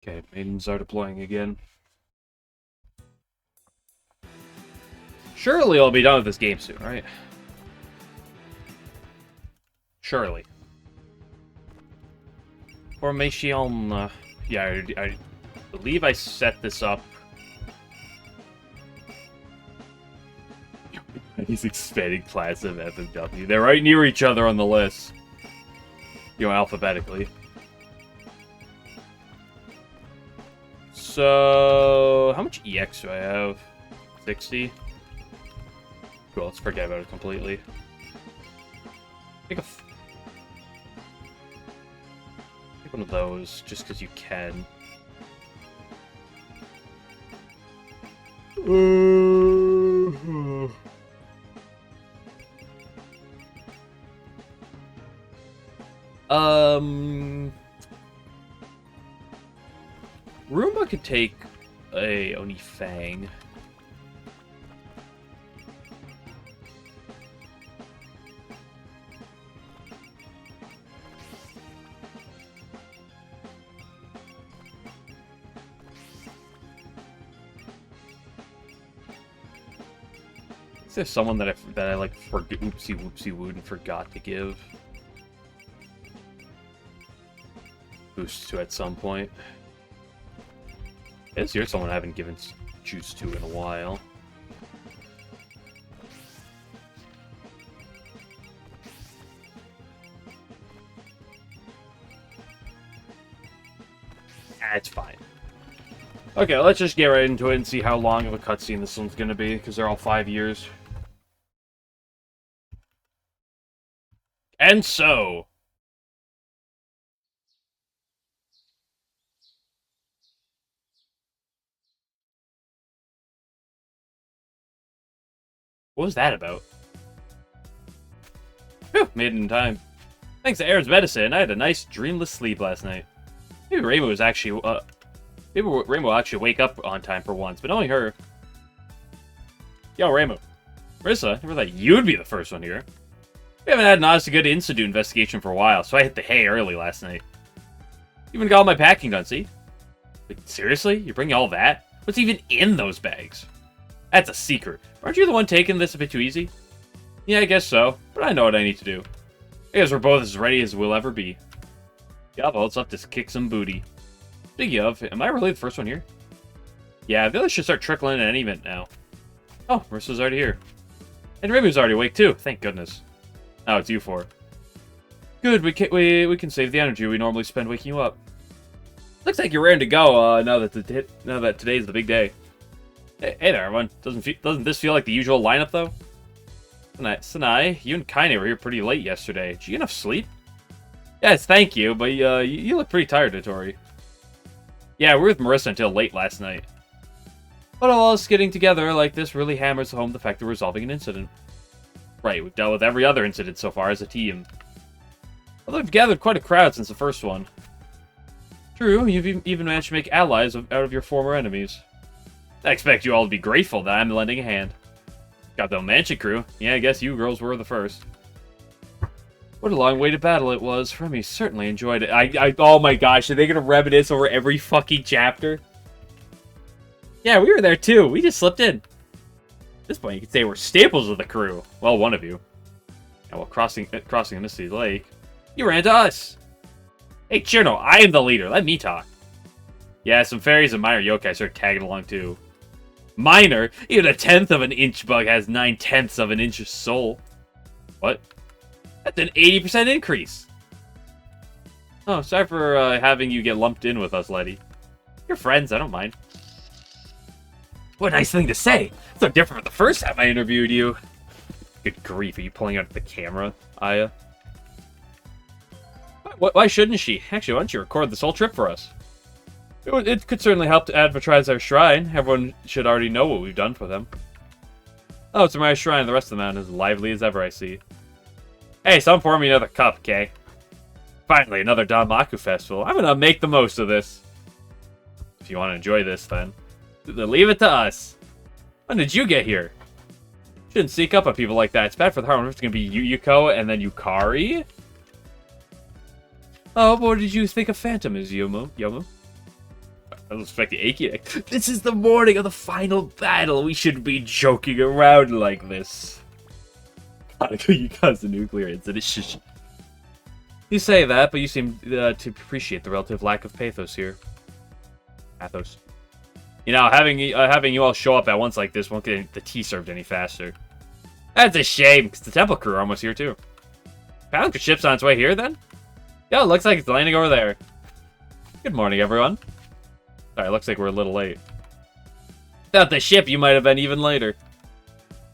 Okay, Maidens are deploying again. Surely I'll be done with this game soon, right? Surely. Formation. Yeah, I believe I set this up. He's expanding class of F and W. They're right near each other on the list. You know, alphabetically. So, how much EX do I have? 60? Cool, let's forget about it completely. Take one of those, just because you can. Roomba could take a Oni Fang. Is there someone that I like forget whoopsie wood and forgot to give boost to at some point? Here's someone I haven't given juice to in a while. It's fine. Okay, let's just get right into it and see how long of a cutscene this one's gonna be, because they're all 5 years. And so... what was that about? Whew, made it in time. Thanks to Aaron's medicine, I had a nice dreamless sleep last night. Maybe Rainbow was actually, maybe Rainbow will actually wake up on time for once, but only her. Yo, Rainbow. Marissa, never thought you'd be the first one here. We haven't had an honest to good incident investigation for a while, so I hit the hay early last night. Even got all my packing done, see? Wait, seriously? You're bringing all that? What's even in those bags? That's a secret. Aren't you the one taking this a bit too easy? Yeah, I guess so, but I know what I need to do. I guess we're both as ready as we'll ever be. Yeah, well, it's up to kick some booty. Speaking of, am I really the first one here? Yeah, the others should start trickling in at any minute now. Oh, Marissa's already here. And Rainbow's already awake too, thank goodness. Now it's you four. Good, we can save the energy we normally spend waking you up. Looks like you're raring to go, now that today's the big day. Hey there, everyone. Doesn't this feel like the usual lineup, though? Sanai, you and Kaine were here pretty late yesterday. Did you get enough sleep? Yes, thank you, but you look pretty tired, Tori. Yeah, we were with Marissa until late last night. But all us getting together like this really hammers home the fact that we're resolving an incident. Right, we've dealt with every other incident so far as a team. Although we've gathered quite a crowd since the first one. True, you've even managed to make allies out of your former enemies. I expect you all to be grateful that I'm lending a hand. Got the Mansion crew. Yeah, I guess you girls were the first. What a long-awaited battle it was. Remy certainly enjoyed it. Oh my gosh, are they gonna reminisce over every fucking chapter? Yeah, we were there too. We just slipped in. At this point, you could say we're staples of the crew. Well, one of you. And while crossing the Misty Lake, you ran to us. Hey, Chirno, I am the leader. Let me talk. Yeah, some fairies and minor yokai started tagging along too. Minor? Even a 1/10 of an inch bug has 9/10 of an inch of soul. What? That's an 80% increase. Oh, sorry for having you get lumped in with us, Letty. You're friends, I don't mind. What a nice thing to say. So different from the first time I interviewed you. Good grief, are you pulling out the camera, Aya? Why shouldn't she? Actually, why don't you record this whole trip for us? It could certainly help to advertise our shrine. Everyone should already know what we've done for them. Oh, it's my shrine. The rest of the mountain is lively as ever, I see. Hey, someone pour me another cup, okay? Finally, another Danmaku festival. I'm gonna make the most of this. If you want to enjoy this, then leave it to us. When did you get here? Shouldn't sneak up on people like that. It's bad for the heart. It's gonna be Yuyuko and then 'Oh, what did you think of Phantom is, Yomu? I was expecting Aki. This is the morning of the final battle. We shouldn't be joking around like this. You caused a nuclear incident. You say that, but you seem to appreciate the relative lack of pathos here. Pathos. You know, having you all show up at once like this won't get the tea served any faster. That's a shame, because the temple crew are almost here too. Found the ship's on its way here, then? Yeah, it looks like it's landing over there. Good morning, everyone. Sorry, it looks like we're a little late. Without the ship, you might have been even later.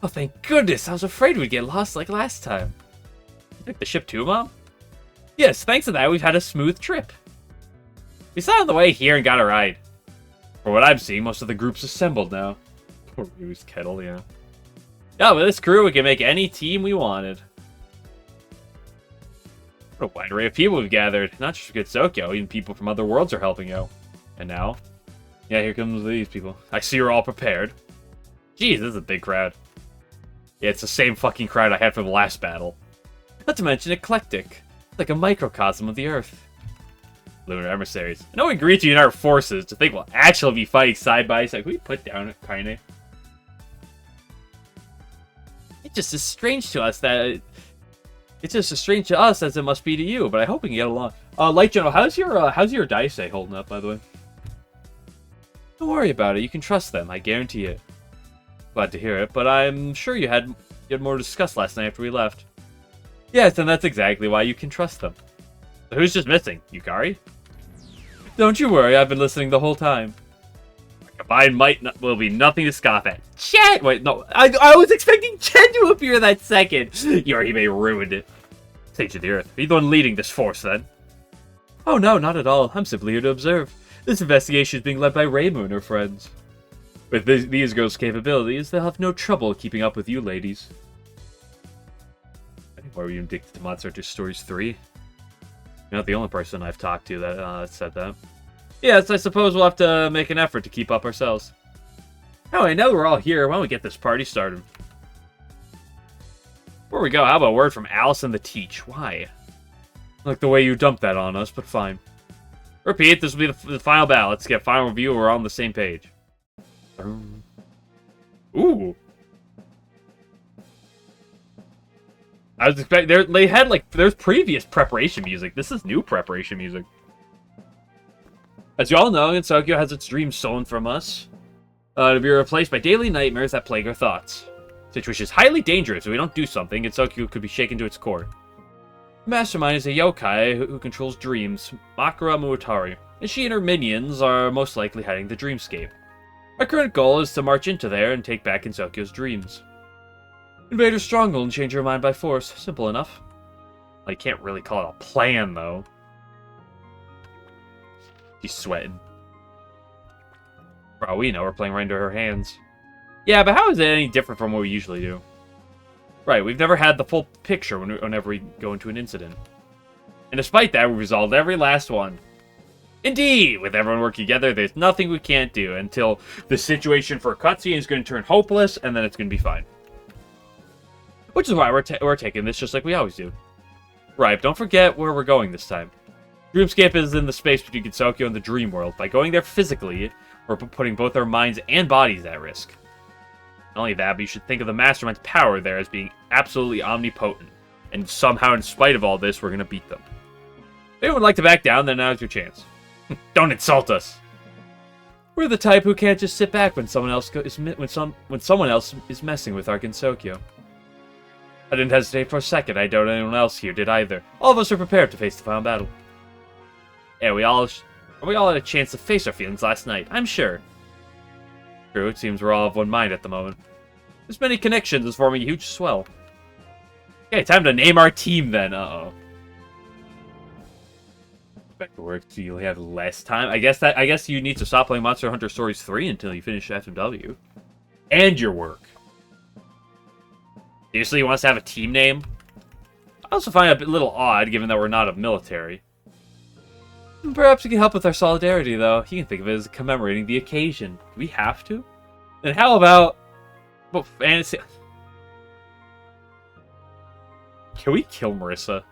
Oh, thank goodness. I was afraid we'd get lost like last time. You took the ship too, Mom? Yes, thanks to that, we've had a smooth trip. We saw on the way here and got a ride. For what I'm seeing, most of the group's assembled now. Poor Ruse Kettle, yeah. Yeah, with this crew, we can make any team we wanted. What a wide array of people we've gathered. Not just for Gitsokyo, even people from other worlds are helping out. And now? Yeah, here comes these people. I see you're all prepared. Jeez, this is a big crowd. Yeah, it's the same fucking crowd I had for the last battle. Not to mention eclectic. Like a microcosm of the Earth. Lunar emissaries. I know we agreed to unite our forces to think we'll actually be fighting side by side. Can we put down Kaine? It's just as strange to us that... It's just as strange to us as it must be to you, but I hope we can get along. Light General, how's your dice holding up, by the way? Don't worry about it. You can trust them. I guarantee it. Glad to hear it, but I'm sure you had more to discuss last night after we left. Yes, and that's exactly why you can trust them. So who's just missing? Yukari? Don't you worry. I've been listening the whole time. Combined might will be nothing to scoff at. Chen! Wait, no. I was expecting Chen to appear that second. Yorihime ruined it. Sage of the Earth. Are you the one leading this force, then? Oh, no, not at all. I'm simply here to observe. This investigation is being led by Reimu and her friends. With these girls' capabilities, they'll have no trouble keeping up with you ladies. Why were you addicted to Monster Hunter Stories 3? You're not the only person I've talked to that said that. Yes, I suppose we'll have to make an effort to keep up ourselves. Anyway, now that we're all here, why don't we get this party started? Before we go, how about a word from Allison the Teach? Why? Like the way you dumped that on us, but fine. Repeat, this will be the final battle. Let's get a final review. We're all on the same page. Ooh. I was expecting... They had, like... There's previous preparation music. This is new preparation music. As you all know, Gensokyo has its dreams stolen from us. To be replaced by daily nightmares that plague our thoughts. Situation is highly dangerous. If we don't do something, Gensokyo could be shaken to its core. The Mastermind is a yokai who controls dreams, Makura Muotari, and she and her minions are most likely hiding the dreamscape. Our current goal is to march into there and take back Gensokyo's dreams. Invade her stronghold and change her mind by force. Simple enough. Well, you can't really call it a plan, though. She's sweating. For all we know, we're playing right into her hands. Yeah, but how is it any different from what we usually do? Right, we've never had the full picture whenever we go into an incident. And despite that, we resolved every last one. Indeed! With everyone working together, there's nothing we can't do until the situation for a cutscene is going to turn hopeless, and then it's going to be fine. Which is why we're taking this just like we always do. Right, don't forget where we're going this time. Dreamscape is in the space between Gensokyo and the dream world. By going there physically, we're putting both our minds and bodies at risk. Not only that, but you should think of the Mastermind's power there as being absolutely omnipotent. And somehow, in spite of all this, we're going to beat them. If anyone would like to back down, then now's your chance. Don't insult us! We're the type who can't just sit back when someone else is messing with our Gensokyo. I didn't hesitate for a second. I doubt anyone else here did either. All of us are prepared to face the final battle. Yeah, we all had a chance to face our feelings last night, I'm sure. True, it seems we're all of one mind at the moment. This many connections is forming a huge swell. Okay, time to name our team then. Uh-oh. Back to work, so you have less time. I guess you need to stop playing Monster Hunter Stories 3 until you finish FMW. And your work. Seriously, you want us to have a team name? I also find it a little odd, given that we're not a military. Perhaps we can help with our solidarity, though. You can think of it as commemorating the occasion. Do we have to? Then how about... Well, fantasy... Can we kill Marissa?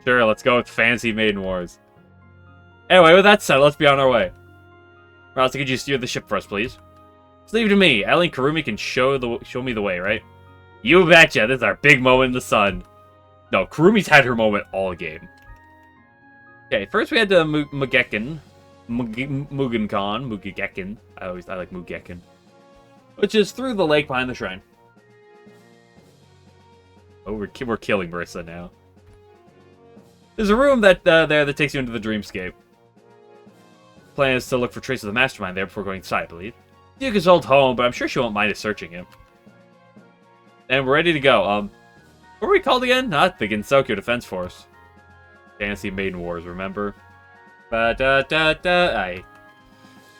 Sure, let's go with Fantasy Maiden Wars. Anyway, with that said, let's be on our way. Ralston, could you steer the ship for us, please? Just leave it to me. Ellie and Karumi can show me the way, right? You betcha. This is our big moment in the sun. No, Kurumi's had her moment all game. Okay, first we had to Mugekken. Mugekken. I like Mugekken. Which is through the lake behind the shrine. Oh, we're killing Marissa now. There's a room that there that takes you into the dreamscape. Plan is to look for traces of the mastermind there before going inside, I believe. Duke is old home, but I'm sure she won't mind us searching him. And we're ready to go. What were we called again? Not the Gensokyo Defense Force. Fantasy Maiden Wars, remember? Yeah,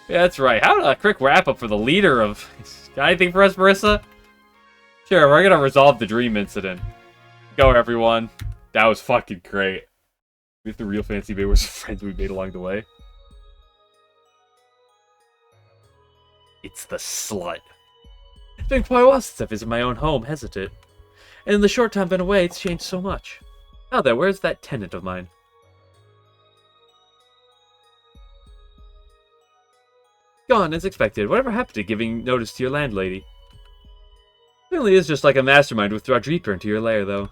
that's right. How about a quick wrap-up for the leader of... Got anything for us, Marissa? Sure, we're gonna resolve the dream incident. Go, everyone. That was fucking great. We have the real Fantasy Maiden Wars friends we made along the way. It's the slut. It's been quite a while since I visited my own home, hasn't it? And in the short time I've been away, it's changed so much. Now then, where's that tenant of mine? Gone, as expected. Whatever happened to giving notice to your landlady? Really is just like a mastermind withdraw deeper into your lair, though.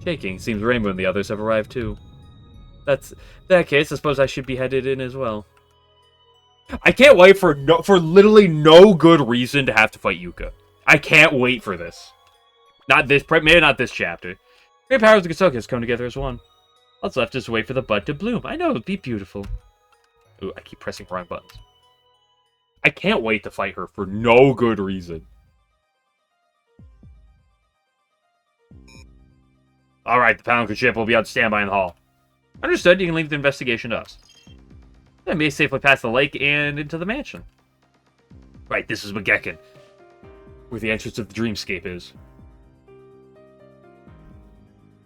Shaking. Seems Rainbow and the others have arrived, too. That's... In that case, I suppose I should be headed in as well. I can't wait for literally no good reason to have to fight Yuka. I can't wait for this. Not this, maybe not this chapter. Great powers of Gensokyo has come together as one. All that's left is to wait for the bud to bloom. I know, it'd be beautiful. Ooh, I keep pressing wrong buttons. I can't wait to fight her for no good reason. Alright, the Palanquin ship will be on standby in the hall. Understood, you can leave the investigation to us. Then may safely pass the lake and into the mansion. Right, this is Mugekken, where the entrance of the dreamscape is.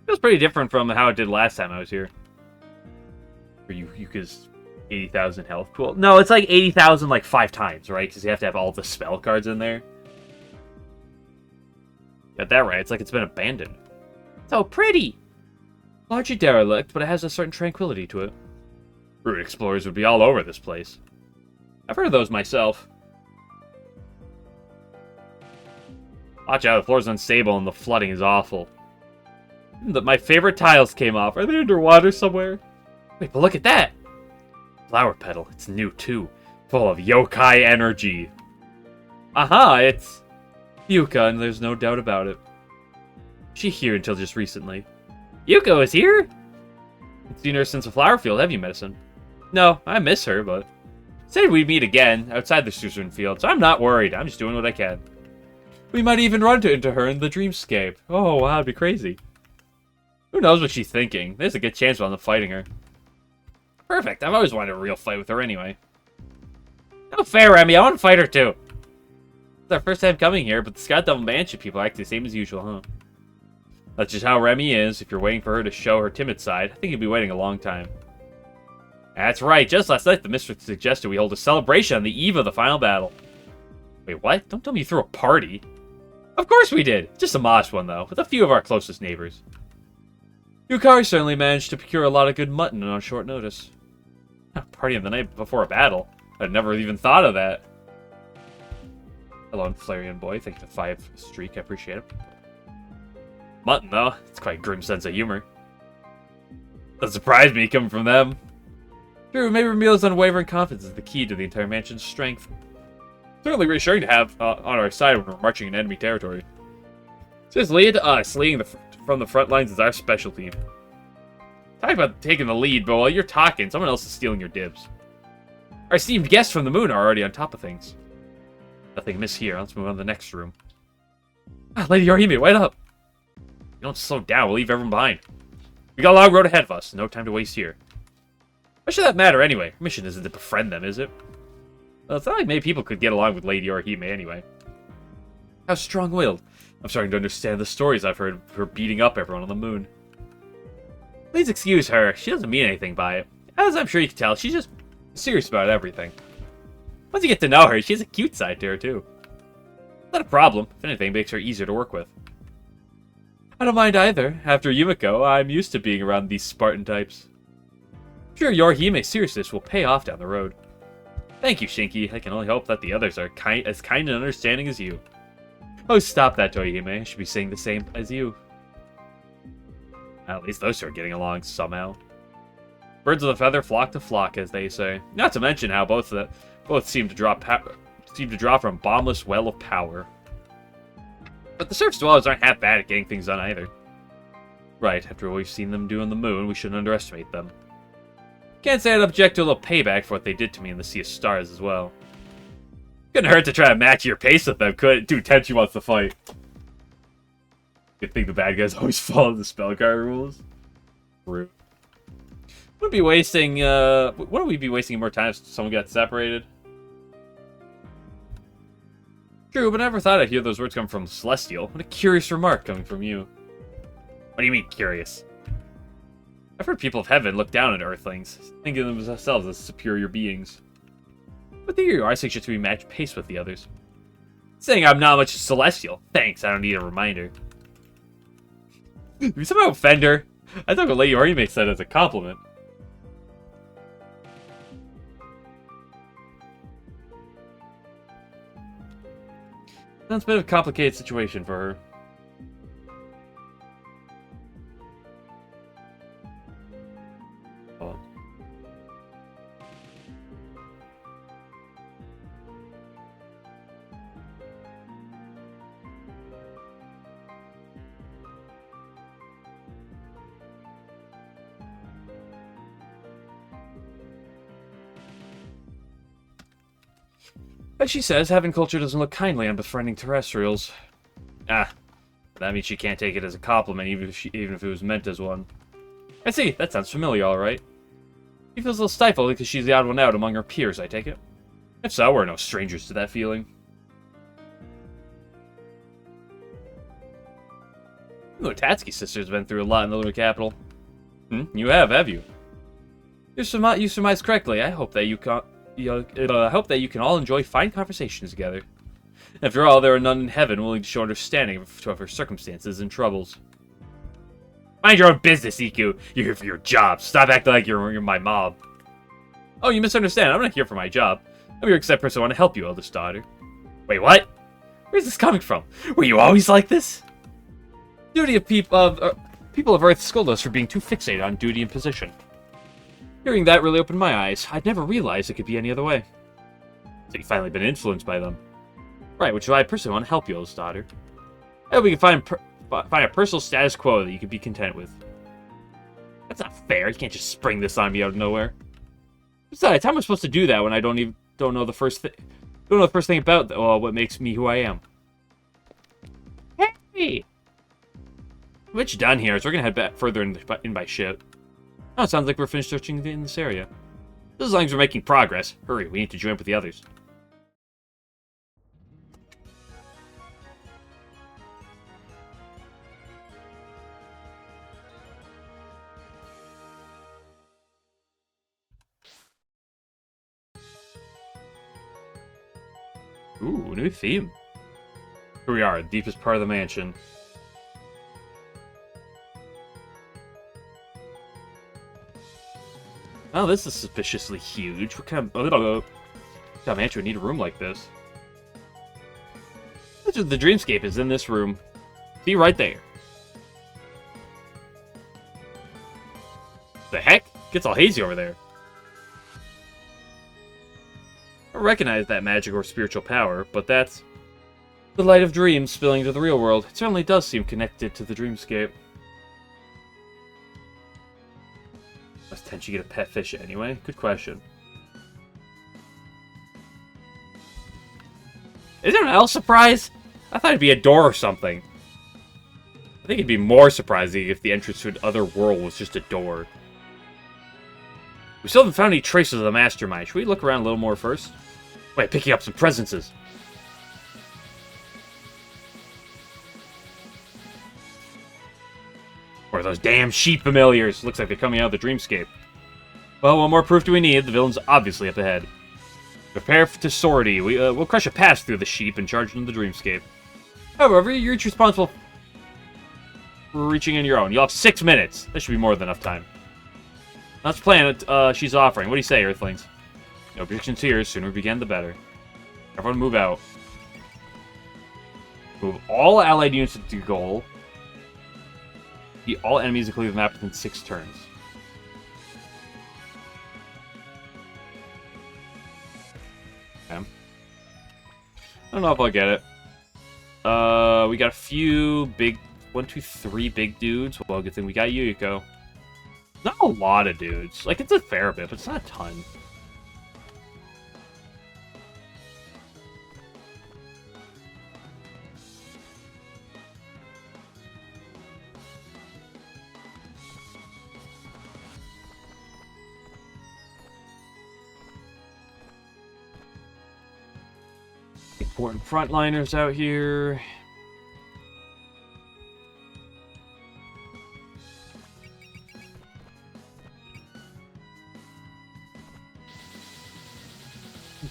Feels pretty different from how it did last time I was here. For Yuka's 80,000 health pool. No, it's like 80,000 like 5 times, right? Because you have to have all the spell cards in there. Got that right. It's like it's been abandoned. So pretty! Largely derelict, but it has a certain tranquility to it. Root explorers would be all over this place. I've heard of those myself. Watch out, the floor's unstable and the flooding is awful. My favorite tiles came off. Are they underwater somewhere? Wait, but look at that! Flower petal. It's new, too. Full of yokai energy. Aha, it's Yuka, and there's no doubt about it. She here until just recently. Yuko is here? Haven't seen her since the flower field, have you, Medicine? No, I miss her, but... Said we'd meet again, outside the Suzerain field, so I'm not worried. I'm just doing what I can. We might even run into her in the dreamscape. Oh, wow, that'd be crazy. Who knows what she's thinking? There's a good chance while I'm fighting her. Perfect, I've always wanted a real fight with her anyway. No fair, Remy, I want to fight her too. It's our first time coming here, but the Sky Devil Mansion people act the same as usual, huh? That's just how Remy is. If you're waiting for her to show her timid side, I think you'll be waiting a long time. That's right, just last night the Mistress suggested we hold a celebration on the eve of the final battle. Wait, what? Don't tell me you threw a party. Of course we did! Just a modest one, though, with a few of our closest neighbors. Yukari certainly managed to procure a lot of good mutton on short notice. A party on the night before a battle. I'd never even thought of that. Hello, Flareon boy. Thank you for the 5 streak. I appreciate it. Mutton, though. It's quite a grim sense of humor. Doesn't surprise me coming from them. True, maybe Remila's unwavering confidence is the key to the entire mansion's strength. Certainly reassuring to have on our side when we're marching in enemy territory. Just lead to us. Leading from the front lines is our specialty. Talk about taking the lead, but while you're talking, someone else is stealing your dibs. Our esteemed guests from the moon are already on top of things. Nothing amiss here. Let's move on to the next room. Ah, Lady Yorihime, wait up! You don't slow down, we'll leave everyone behind. We got a long road ahead of us. No time to waste here. Why should that matter anyway? Our mission isn't to befriend them, is it? Well, it's not like many people could get along with Lady Yorihime anyway. How strong-willed. I'm starting to understand the stories I've heard of her beating up everyone on the moon. Please excuse her. She doesn't mean anything by it. As I'm sure you can tell, she's just serious about everything. Once you get to know her, she has a cute side to her, too. Not a problem. If anything, it makes her easier to work with. I don't mind either. After Yumiko, I'm used to being around these Spartan types. I'm sure your Hime's seriousness will pay off down the road. Thank you, Shinki. I can only hope that the others are as kind and understanding as you. Oh, stop that, Toihime. I should be saying the same as you. At least those two are getting along somehow. Birds of a feather flock to flock, as they say. Not to mention how both seem to draw from a bottomless well of power. But the surface dwellers aren't half bad at getting things done either. Right, after what we've seen them do on the moon, we shouldn't underestimate them. Can't say I'd object to a little payback for what they did to me in the Sea of Stars as well. Couldn't hurt to try to match your pace with them, could it? Dude, Tenchi wants to fight. Good thing the bad guys always follow the spell card rules. Rude. Wouldn't be wasting, wouldn't we be wasting more time if someone got separated? True, but I never thought I'd hear those words come from Celestial. What a curious remark coming from you. What do you mean, curious? I've heard people of heaven look down at Earthlings, thinking of themselves as superior beings. But there you are, I suggest we match pace with the others. Saying I'm not much Celestial. Thanks, I don't need a reminder. Did we somehow offend her? I thought what Lady Orihime said as a compliment. Sounds a bit of a complicated situation for her. Oh. As she says, heaven culture doesn't look kindly on befriending terrestrials. Ah, that means she can't take it as a compliment, even if it was meant as one. I see, that sounds familiar, alright. She feels a little stifled because she's the odd one out among her peers, I take it. If so, we're no strangers to that feeling. The Tatsuki sisters have been through a lot in the lunar capital. You have you? You surmised correctly. I hope that you can all enjoy fine conversations together. After all, there are none in heaven willing to show understanding of her circumstances and troubles. Mind your own business, Iku. You're here for your job. Stop acting like you're my mob. Oh, you misunderstand. I'm not here for my job. I'm here except person who want to help you, eldest daughter. Wait, what? Where's this coming from? Were you always like this? Duty of people of Earth scold us for being too fixated on duty and position. Hearing that really opened my eyes. I'd never realized it could be any other way. So you've finally been influenced by them. Right, which is why I personally want to help you, eldest daughter. I hope we can find a personal status quo that you can be content with. That's not fair. You can't just spring this on me out of nowhere. Besides, how am I supposed to do that when I don't know the first thing about what makes me who I am? Hey! What you done here? So we're gonna head back further in by ship. Oh, it sounds like we're finished searching in this area. Just as long as we're making progress. Hurry, we need to join up with the others. Ooh, new theme. Here we are, the deepest part of the mansion. Oh, this is suspiciously huge. What kind of mansion would need a room like this? The dreamscape is in this room. See, right there. The heck? Gets all hazy over there. I don't recognize that magic or spiritual power, but that's the light of dreams spilling into the real world. It certainly does seem connected to the dreamscape. Must Tenchi get a pet fish anyway? Good question. Is there an L surprise? I thought it'd be a door or something. I think it'd be more surprising if the entrance to another world was just a door. We still haven't found any traces of the mastermind. Should we look around a little more first? Wait, picking up some presences. Or those damn sheep familiars. Looks like they're coming out of the dreamscape. Well, what more proof do we need? The villain's obviously up ahead. Prepare to sortie. We'll crush a pass through the sheep and charge into the dreamscape. However, you're each responsible reaching in your own. You'll have 6 minutes. That should be more than enough time. Let's plan it. She's offering. What do you say, Earthlings? No objections here. Sooner we begin, the better. Everyone move out. Move all allied units to goal. Beat all enemies including the map within 6 turns. Okay. I don't know if I'll get it. We got a few big... 1, 2, 3 big dudes. Well, good thing we got Yuyuko. Not a lot of dudes. Like, it's a fair bit, but it's not a ton. Important frontliners out here.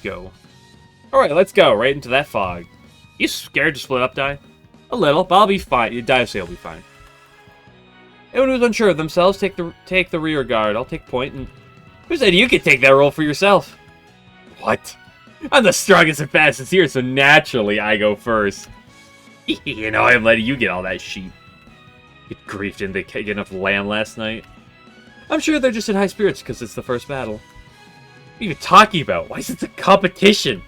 Go. Alright, let's go. Right into that fog. You scared to split up, Die? A little, but I'll be fine. You Die say I'll be fine. Anyone who's unsure of themselves, take the rear guard. I'll take point and... Who said you could take that role for yourself? What? I'm the strongest and fastest here, so naturally I go first. You know, I'm letting you get all that sheep. Get griefed and they can't get enough lamb last night. I'm sure they're just in high spirits because it's the first battle. What are you talking about? Why is it a competition?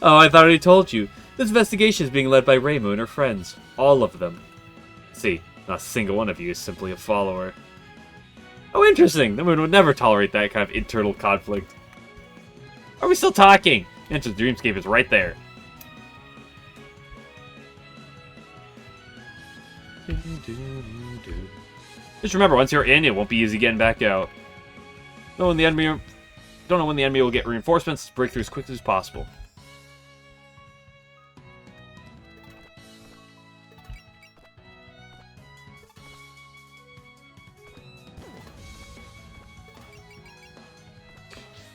Oh, I thought I already told you. This investigation is being led by Reimu and her friends. All of them. See, not a single one of you is simply a follower. Oh, interesting. The moon would never tolerate that kind of internal conflict. Are we still talking? Enter the Dreamscape is right there. Just remember, once you're in, it won't be easy getting back out. Don't know when the enemy will get reinforcements. Break through as quickly as possible.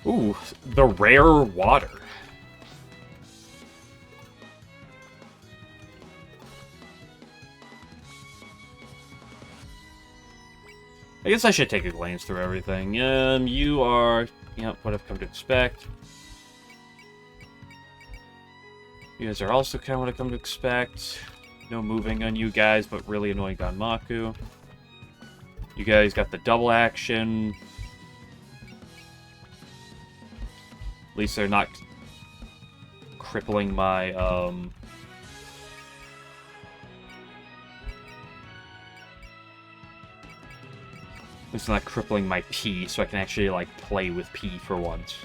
Ooh, the rare water. I guess I should take a glance through everything. You are... Yep, what I've come to expect. You guys are also kind of what I've come to expect. No moving on you guys, but really annoying Ganmaku. You guys got the double action. At least they're not crippling my, At least not crippling my P, so I can actually, like, play with P for once.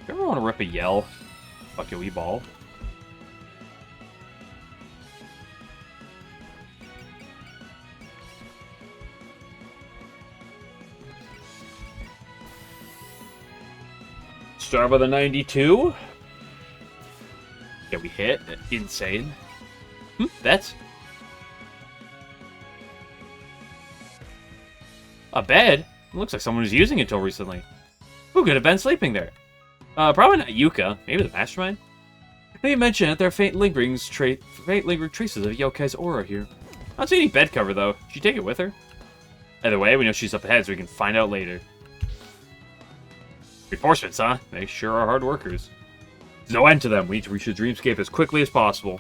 You ever want to rip a yell? Fuck it, we ball. Start with a 92. Yeah, we hit. Insane. That's a bed. It looks like someone was using it until recently. Who could have been sleeping there? Probably not Yuka. Maybe the Mastermind? Now you mention it, there are faint lingering traces of Yokai's aura here. I don't see any bed cover, though. Did she take it with her? Either way, we know she's up ahead, so we can find out later. Reinforcements, huh? They sure are hard workers. There's no end to them. We need to reach the Dreamscape as quickly as possible.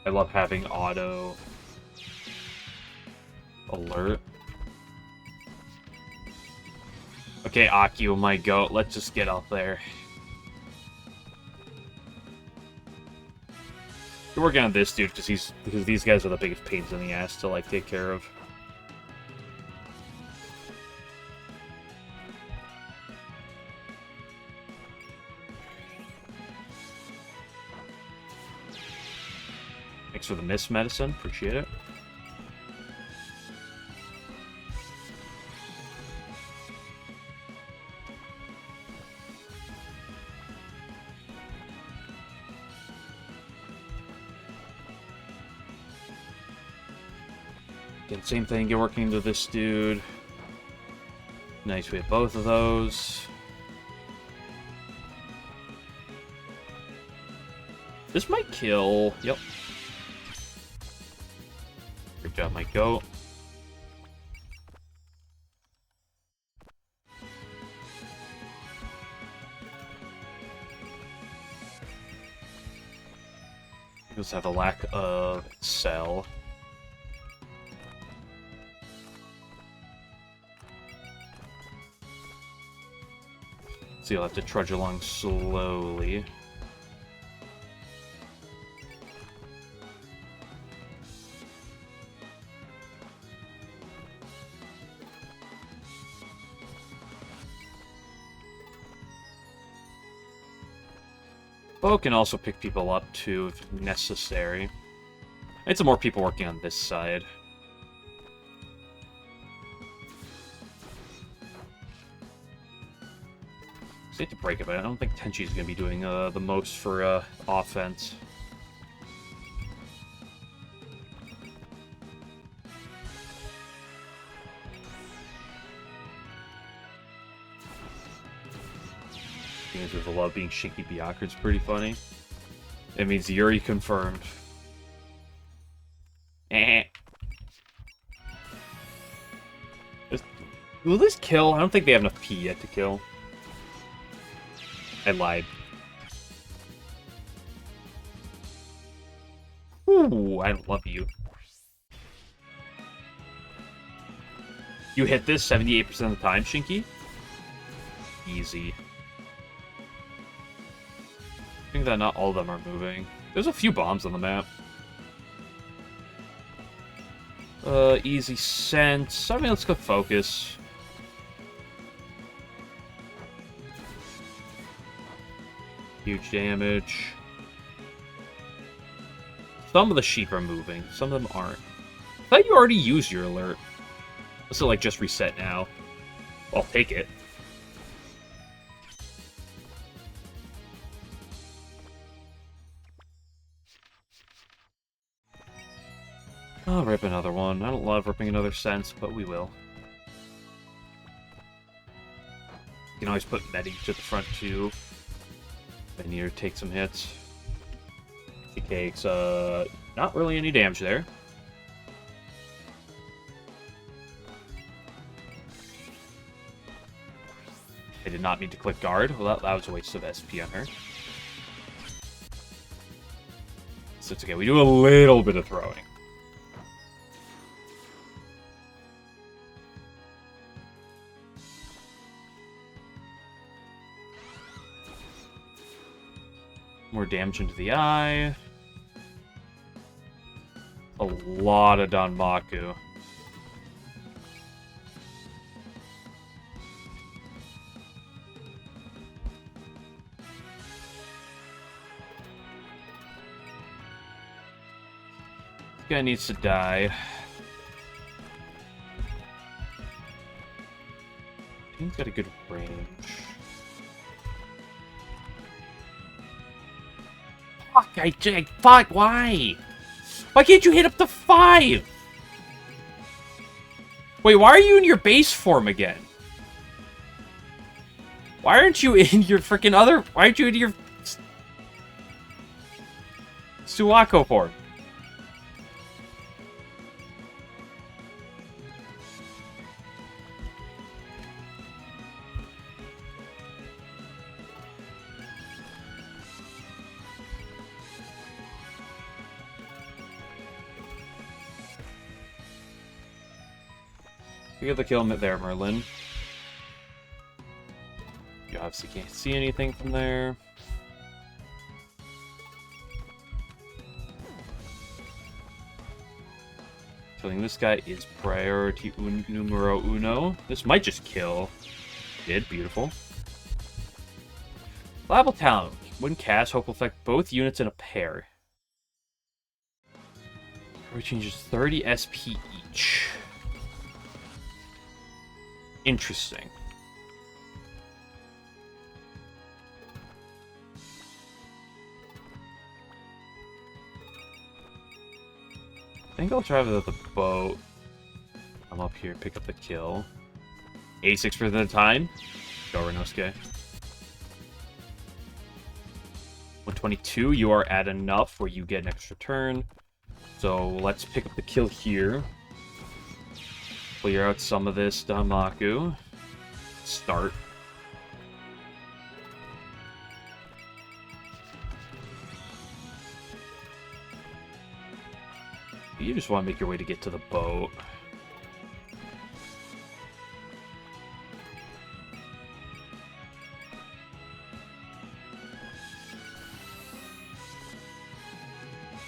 I love having auto alert. Okay, Akio, my goat. Let's just get up there. We're working on this dude because these guys are the biggest pains in the ass to like take care of. Thanks for the mist medicine, appreciate it. Again, same thing, get working into this dude. Nice, we have both of those. This might kill. Yep. Good job, my goat. We also have a lack of cell. So you'll have to trudge along slowly. Bo can also pick people up too if necessary. Need some more people working on this side. I hate to break it, but I don't think Tenchi's going to be doing the most for offense. Games with a lot of being Shinky Byaku's pretty funny. It means Yuri confirmed. Will this kill? I don't think they have enough P yet to kill. I lied. Ooh, I love you. You hit this 78% of the time, Shinky? Easy. I think that not all of them are moving. There's a few bombs on the map. Easy sense. I mean, let's go focus. Huge damage. Some of the sheep are moving. Some of them aren't. I thought you already used your alert. Let's like just reset now. I'll take it. I'll rip another one. I don't love ripping another sense, but we will. You can always put Medi to the front too. I need to take some hits. He takes not really any damage there. I did not mean to click guard. Well, that was a waste of SP on her. So it's okay. We do a little bit of throwing. More damage into the eye. A lot of Danmaku. This guy needs to die. He's got a good range. Fuck, fuck, why? Why can't you hit up to 5? Wait, why are you in your base form again? Why aren't you in your freaking other... Why aren't you in your... Suwako form? You get the kill there, Merlin. You obviously can't see anything from there. Killing this guy is priority numero uno. This might just kill. Did, beautiful. Liable talent. When cast, hope will affect both units in a pair. Which changes 30 SP each. Interesting. I think I'll try with the boat. up here, pick up the kill. 86% of the time. Go, Renosuke. 122, you are at enough where you get an extra turn. So let's pick up the kill here. Clear out some of this Damaku. Start. You just want to make your way to get to the boat.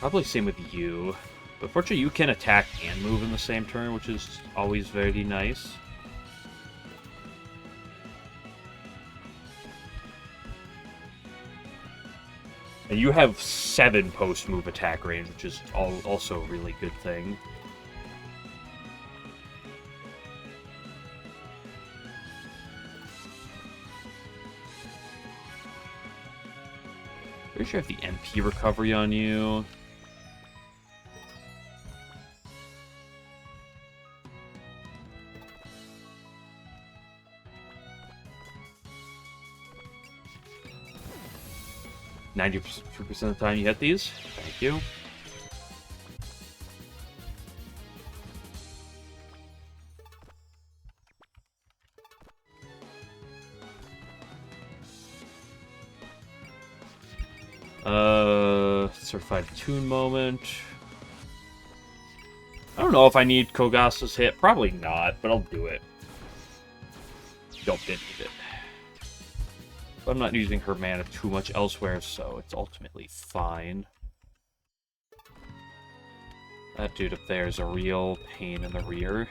Probably same with you. But fortunately, you can attack and move in the same turn, which is always very nice. And you have 7 post-move attack range, which is also a really good thing. Pretty sure I have the MP recovery on you. %2% of the time you hit these. Thank you. Certified Tune moment. I don't know if I need Kogasa's hit. Probably not, but I'll do it. Didn't need it. I'm not using her mana too much elsewhere, so it's ultimately fine. That dude up there is a real pain in the rear.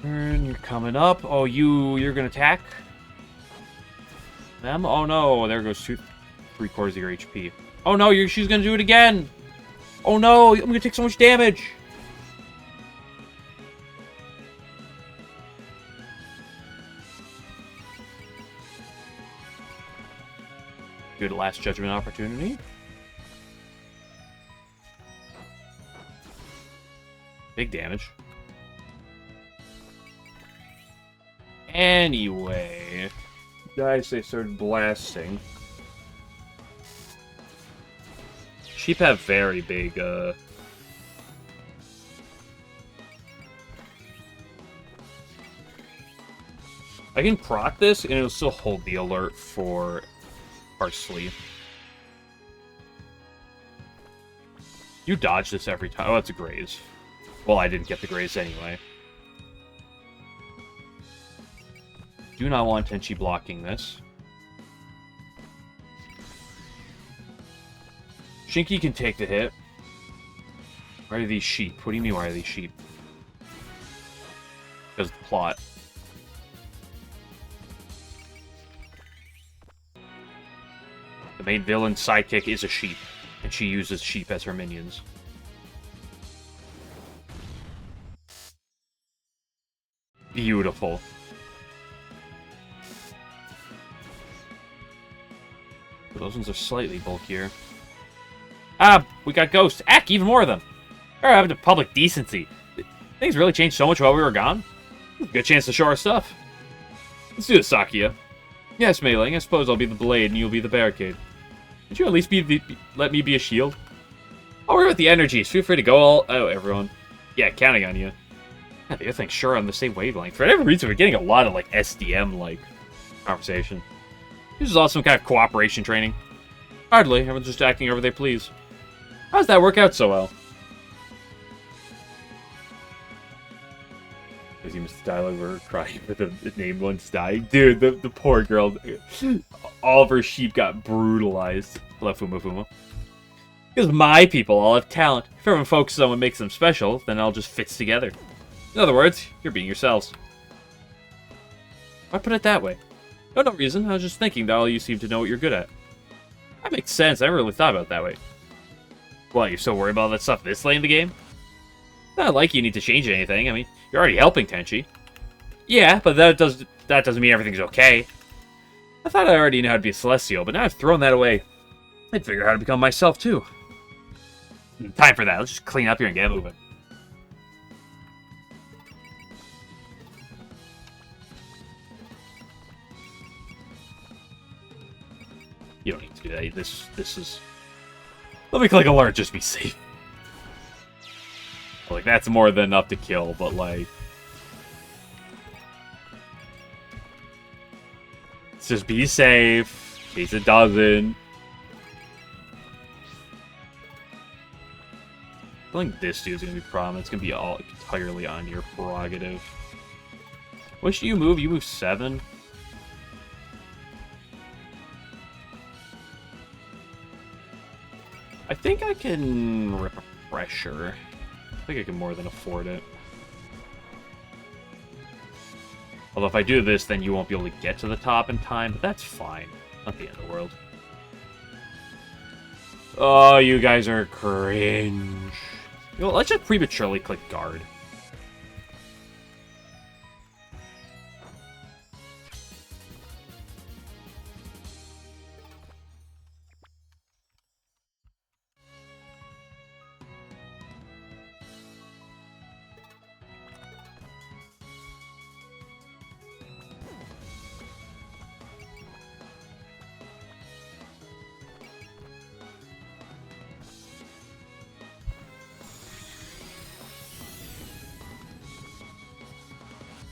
Turn, you're coming up. Oh, you're gonna attack them? Oh no, there goes 3/4 of your HP. Oh no, she's gonna do it again! Oh no, I'm gonna take so much damage! Good last judgment opportunity. Big damage. Anyway, guys, they started blasting. Sheep have very big, I can proc this, and it'll still hold the alert for Parsley. You dodge this every time. Oh, that's a graze. Well, I didn't get the graze anyway. Do not want Tenchi blocking this. Shinki can take the hit. Why are these sheep? What do you mean, why are these sheep? Because of the plot. The main villain's sidekick is a sheep, and she uses sheep as her minions. Beautiful. Those ones are slightly bulkier. Ah, we got ghosts. Ack, even more of them. We're having to public decency. Things really changed so much while we were gone. Good chance to show our stuff. Let's do this, Sakia. Yes, Mei-Ling, I suppose I'll be the blade and you'll be the barricade. Would you at least let me be a shield? I'll worry with the energies. Feel free to go all out, everyone. Yeah, counting on you. Yeah, the other thing's sure on the same wavelength. For whatever reason, we're getting a lot of, like, SDM-like conversation. This is also some kind of cooperation training. Hardly. Everyone's just acting however they please. How does that work out so well? Because you must dialogue over crying for the named ones dying. Dude, the poor girl. All of her sheep got brutalized. Love Fumo Fumo. Because my people all have talent. If everyone focuses on what makes them special, then it all just fits together. In other words, you're being yourselves. Why put it that way? No reason. I was just thinking that all you seem to know what you're good at. That makes sense. I never really thought about it that way. What, you're so worried about that stuff this late in the game? Not like you need to change anything. I mean, you're already helping Tenchi. Yeah, but that doesn't mean everything's okay. I thought I already knew how to be a Celestial, but now I've thrown that away. I'd figure out how to become myself, too. Time for that. Let's just clean up here and get moving. You don't need to do that. This is... Let me click alert, just be safe. Like, that's more than enough to kill, but, like... Let's just be safe, in case it doesn't. I think this dude's gonna be a problem. It's gonna be all entirely on your prerogative. Which do you move? You move 7? I think I can rip a pressure. I think I can more than afford it. Although if I do this, then you won't be able to get to the top in time, but that's fine. Not the end of the world. Oh, you guys are cringe. You know, let's just prematurely click guard.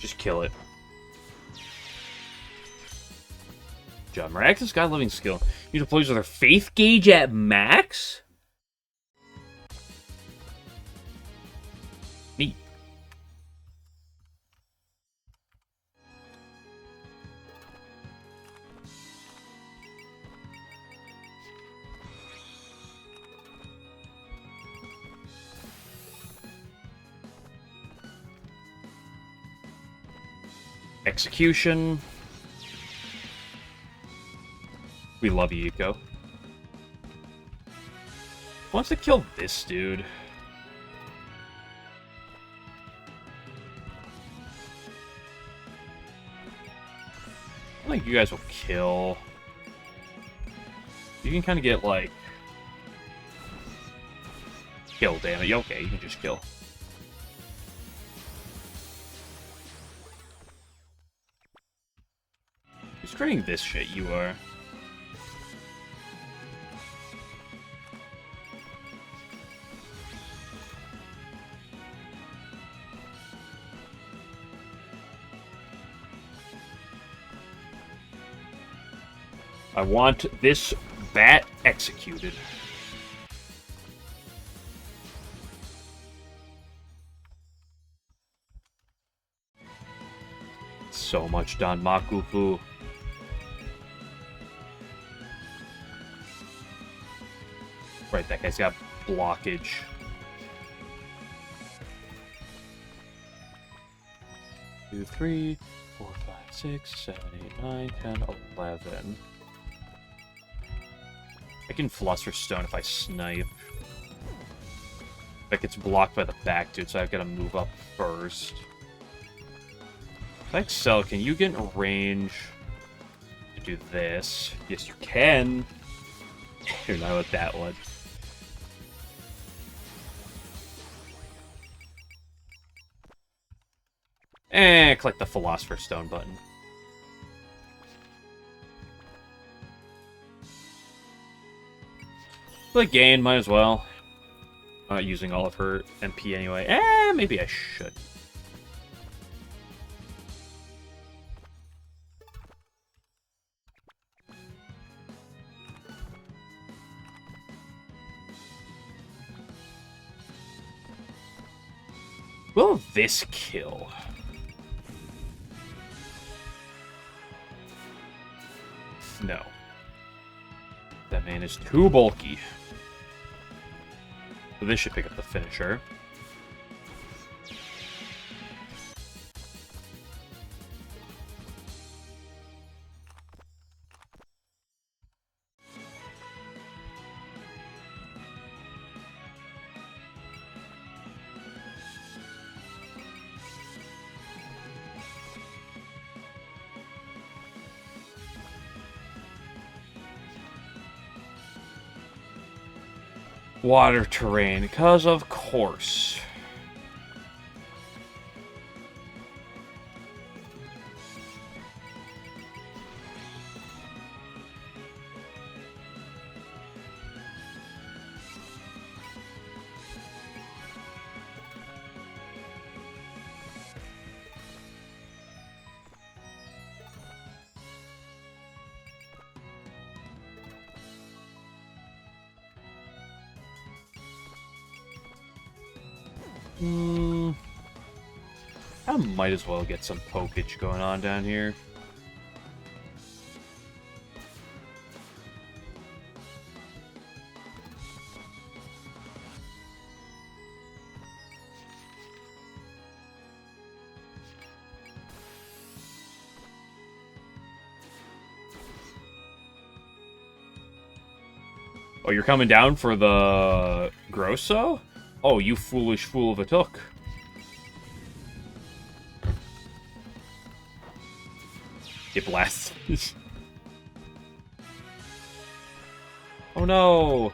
Just kill it. Job. Miraculous God Living Skill. Use employees with their faith gauge at max? Neat. Execution. We love you, Yuko. Wants to kill this dude. I think you guys will kill. You can kind of get, like... Kill, damn it. Okay, you can just kill. Who's creating this shit? You are. I want this bat executed. So much done, Makufu. Right, that guy's got blockage. Two, 3, 4, 5, 6, 7, 8, 9, 10, 11. I can Philosopher's Stone if I snipe. That gets blocked by the back dude, so I've got to move up first. Excel, can you get in range to do this? Yes, you can. You're not with that one. And click the Philosopher's Stone button. Click gain, might as well. I'm not using all of her MP anyway. Maybe I should. Will this kill? That man is too bulky. So this should pick up the finisher. Water terrain, because of course. I might as well get some pokage going on down here. Oh, you're coming down for the Grosso? Oh, you foolish fool of a took. Get blasted. Oh no!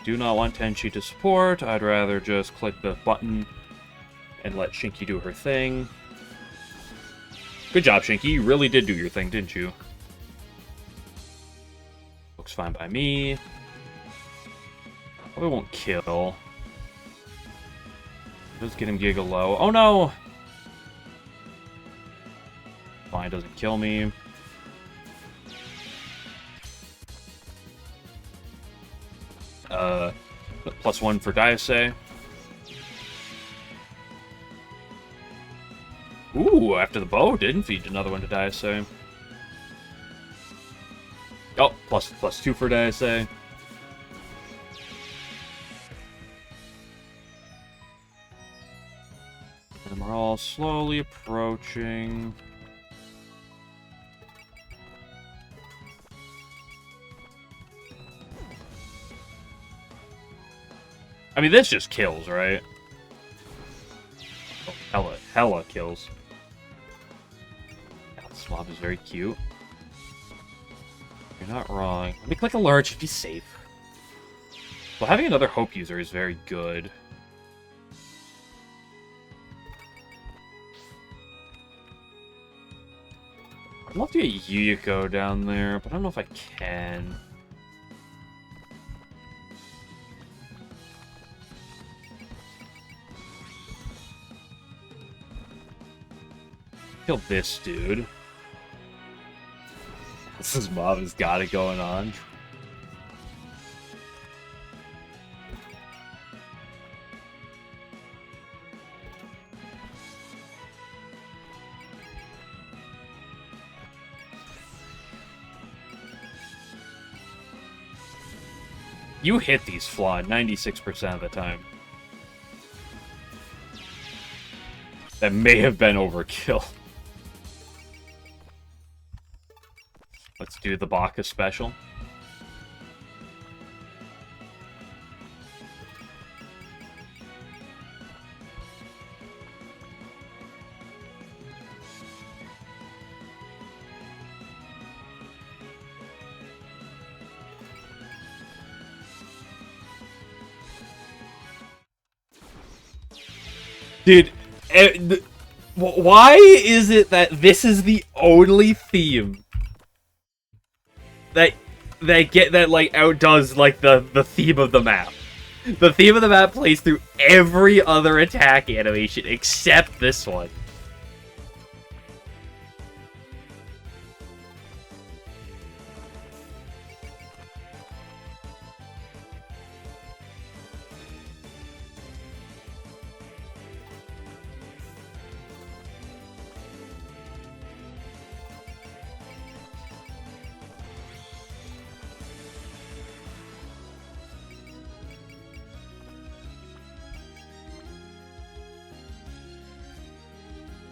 Do not want Tenchi to support. I'd rather just click the button and let Shinky do her thing. Good job, Shinky. You really did do your thing, didn't you? Looks fine by me. Probably won't kill. Does get him Giga low. Oh no! Fine, doesn't kill me. +1 for Daisei. Ooh, after the bow, didn't feed another one to Daisei. Oh, +2 for Daisei. And we're all slowly approaching. I mean, this just kills, right? Oh, hella kills. Yeah, this mob is very cute. You're not wrong. Let me click a large to be safe. Well, having another Hope user is very good. I'd love to get Yuyiko down there, but I don't know if I can. Kill this dude. This mob has got it going on. You hit these flawed 96% of the time. That may have been overkill. Let's do the Baka special. Dude, why is it that this is the only theme that like outdoes like the theme of the map? The theme of the map plays through every other attack animation except this one.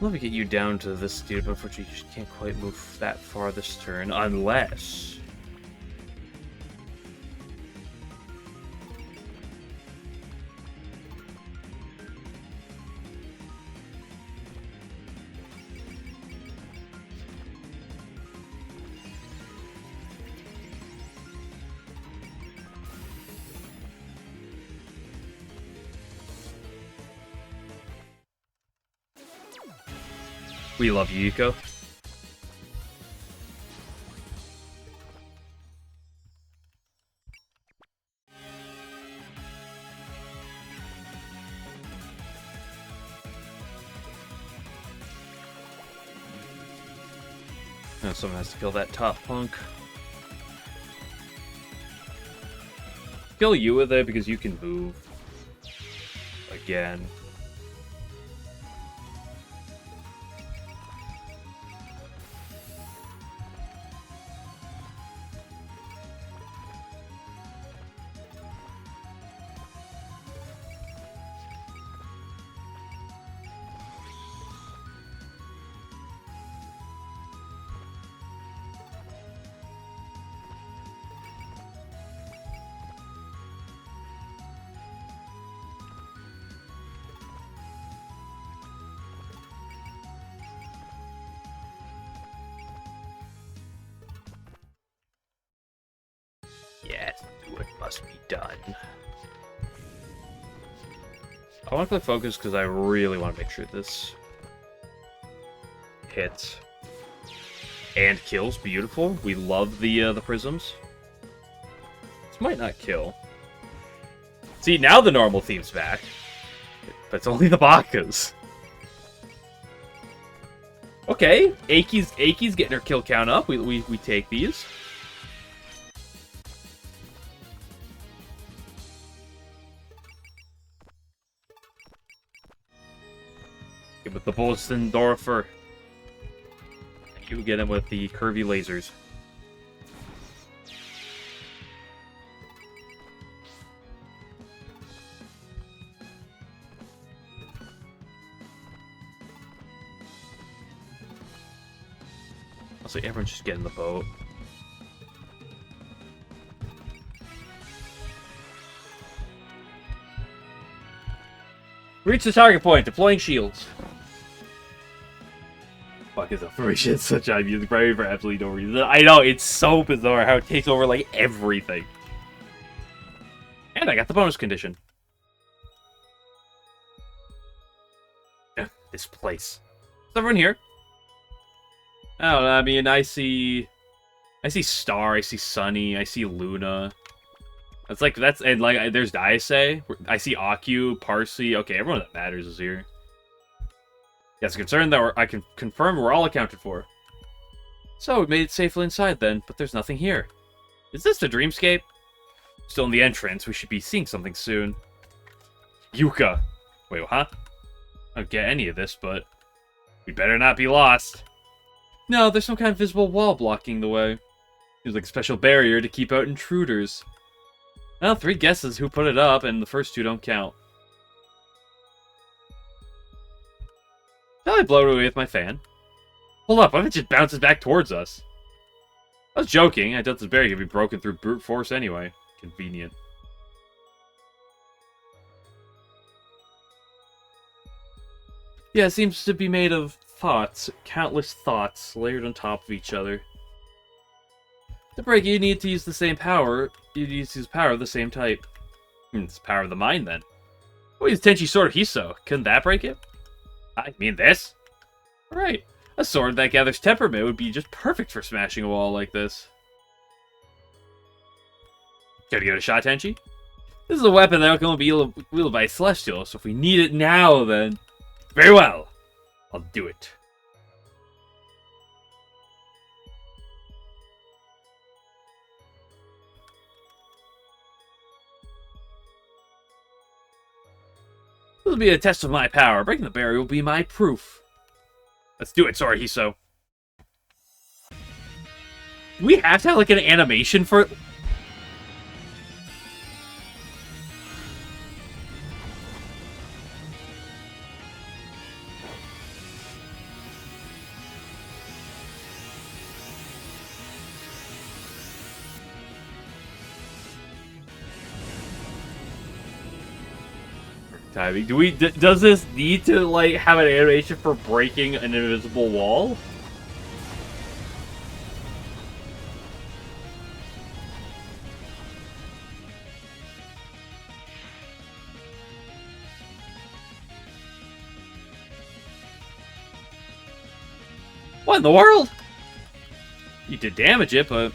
Let me get you down to this dude, but unfortunately you just can't quite move that far this turn, unless... We love you, Yuko. Now someone has to kill that top punk. Kill you with it because you can move. Again. Yes, what must be done. I want to click focus because I really want to make sure this hits and kills. Beautiful. We love the prisms. This might not kill. See, now the normal theme's back, but it's only the Bakas. Okay, Aki's getting her kill count up. We take these. Get with the Bolsendorfer. You get him with the curvy lasers. Also, everyone's just getting the boat. Reach the target point, deploying shields. Fuck is a shit such high music probably for absolutely no reason. I know, it's so bizarre how it takes over like everything. And I got the bonus condition. This place. Is everyone here? I don't know, I mean, I see Star, I see Sunny, I see Luna. And like, there's Daisei. I see Aku, Parsi. Okay, everyone that matters is here. Yes, concerned that I can confirm we're all accounted for. So, we made it safely inside then, but there's nothing here. Is this the dreamscape? Still in the entrance, we should be seeing something soon. Yuka. Wait, huh? I don't get any of this, but we better not be lost. No, there's some kind of visible wall blocking the way. There's like a special barrier to keep out intruders. Well, 3 guesses who put it up, and the first 2 don't count. Shall I blow it away with my fan? Hold up, what if it just bounces back towards us? I was joking, I doubt this barrier could be broken through brute force anyway. Convenient. Yeah, it seems to be made of thoughts, countless thoughts, layered on top of each other. To break it, you need to use the same power. You need to use power of the same type. It's power of the mind, then. We'll use Tenchi Sword of Hiso. Couldn't that break it? I mean this? Right. A sword that gathers temperament would be just perfect for smashing a wall like this. Care to give it a shot, Tenchi? This is a weapon that can only be wielded by a Celestial, so if we need it now, then... Very well. I'll do it. This will be a test of my power. Breaking the barrier will be my proof. Let's do it, Sword of Hiso. Do we have to have, like, an animation for... timing. Does this need to, like, have an animation for breaking an invisible wall? What in the world? You did damage it, but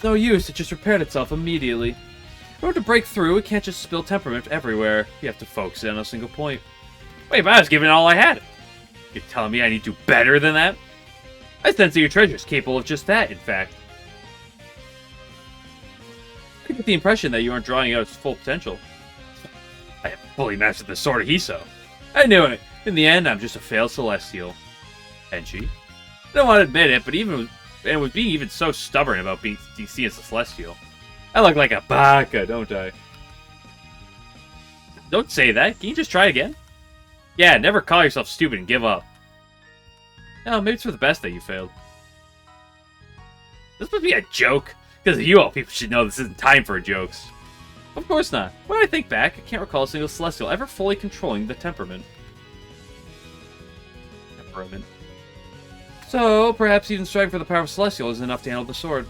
no use. It just repaired itself immediately. In order to break through, it can't just spill temperament everywhere. You have to focus in on a single point. Wait, but I was giving it all I had. You're telling me I need to do better than that? I sense that your treasure is capable of just that, in fact. I get the impression that you aren't drawing out its full potential. I have fully mastered the sword of Hiso. I knew it. In the end, I'm just a failed celestial. Tenchi. I don't want to admit it, but with being even so stubborn about being seen as a celestial, I look like a baka, don't I? Don't say that. Can you just try again? Yeah, never call yourself stupid and give up. No, maybe it's for the best that you failed. This must be a joke. Because of you all, people should know this isn't time for jokes. Of course not. When I think back, I can't recall a single celestial ever fully controlling the temperament. So, perhaps even striving for the power of Celestial isn't enough to handle the sword.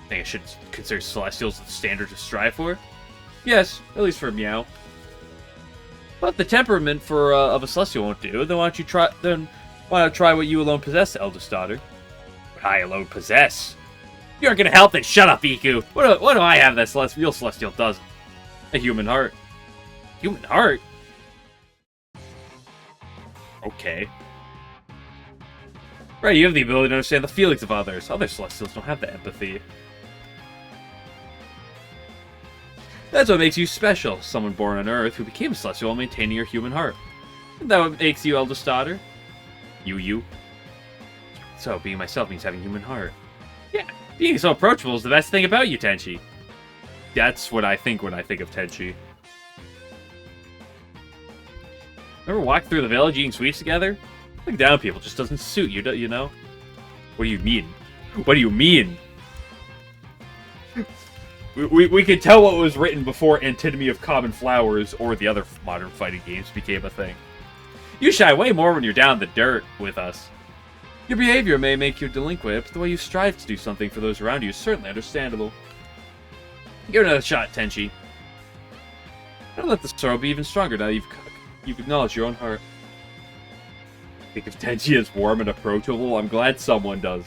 I think I should consider Celestials the standard to strive for? Yes, at least for Meow. But the temperament of a Celestial won't do. Then why not try what you alone possess, eldest daughter? What I alone possess? You aren't gonna help it. Shut up, Iku. What do I have that real Celestial doesn't? A human heart. Human heart? Okay. Right, you have the ability to understand the feelings of others. Other Celestials don't have that empathy. That's what makes you special. Someone born on Earth who became a Celestial while maintaining your human heart. Isn't that what makes you eldest daughter? You. So, being myself means having a human heart. Yeah, being so approachable is the best thing about you, Tenchi. That's what I think when I think of Tenchi. Remember walking through the village eating sweets together? Looking down on people just doesn't suit you, you know? What do you mean? What do you mean? We could tell what was written before Antinomy of Common Flowers or the other modern fighting games became a thing. You shy way more when you're down in the dirt with us. Your behavior may make you delinquent, but the way you strive to do something for those around you is certainly understandable. Give it another shot, Tenchi. Don't let the sorrow be even stronger now you've acknowledged your own heart. Think of Tenchi as warm and approachable? I'm glad someone does.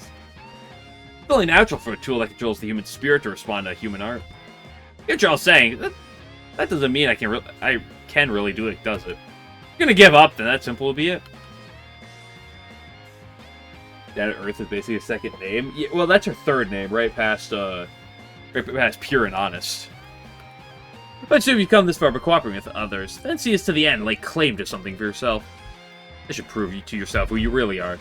It's only natural for a tool that controls the human spirit to respond to a human art. Get what y'all saying. That doesn't mean I can really do it, does it? You're gonna give up, then that simple will be it. Dad Earth is basically a second name. Yeah, well, that's her third name, right past pure and honest. But should you've come this far by cooperating with others, then see us to the end, lay claim to something for yourself. This should prove to yourself who you really are.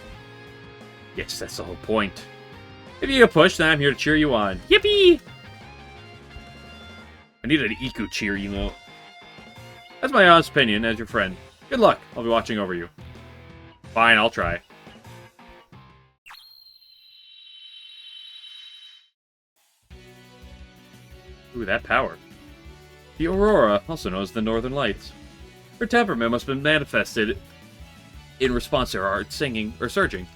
Yes, that's the whole point. If you get pushed, then I'm here to cheer you on. Yippee! I need an Iku cheer, you know. That's my honest opinion as your friend. Good luck. I'll be watching over you. Fine, I'll try. Ooh, that power. The Aurora, also known as the Northern Lights. Her temperament must have been manifested in response to her heart singing or surging.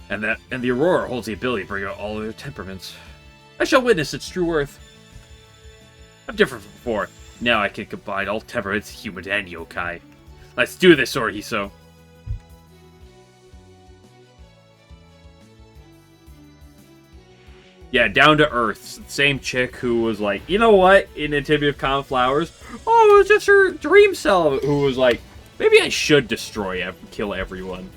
And the Aurora holds the ability to bring out all of their temperaments. I shall witness its true worth. I'm different from before. Now I can combine all temperaments, human and yokai. Let's do this, Orihiso. Yeah, down to earth. Same chick who was like, you know what, in Antinomy of Common Flowers? Oh, it was just her dream self who was like, maybe I should kill everyone.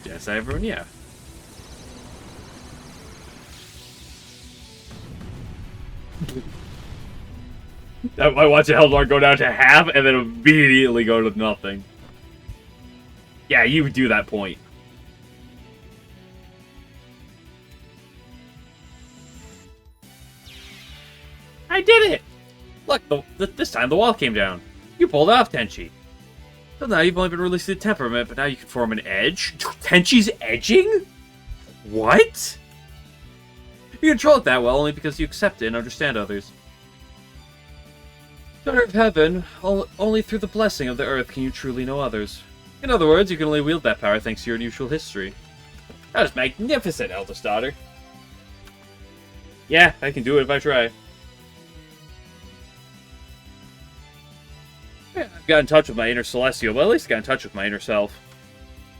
Yes, everyone, yeah. I watch a Hellborn go down to half and then immediately go to nothing. Yeah, you do that point. did it! Look, this time the wall came down. You pulled off, Tenchi. So now you've only been released to temperament, but now you can form an edge? Tenchi's edging? What? You control it that well only because you accept it and understand others. Daughter of Heaven, only through the blessing of the earth can you truly know others. In other words, you can only wield that power thanks to your unusual history. That is magnificent, eldest daughter. Yeah, I can do it if I try. Yeah, I've got in touch with my inner celestial, but at least I got in touch with my inner self.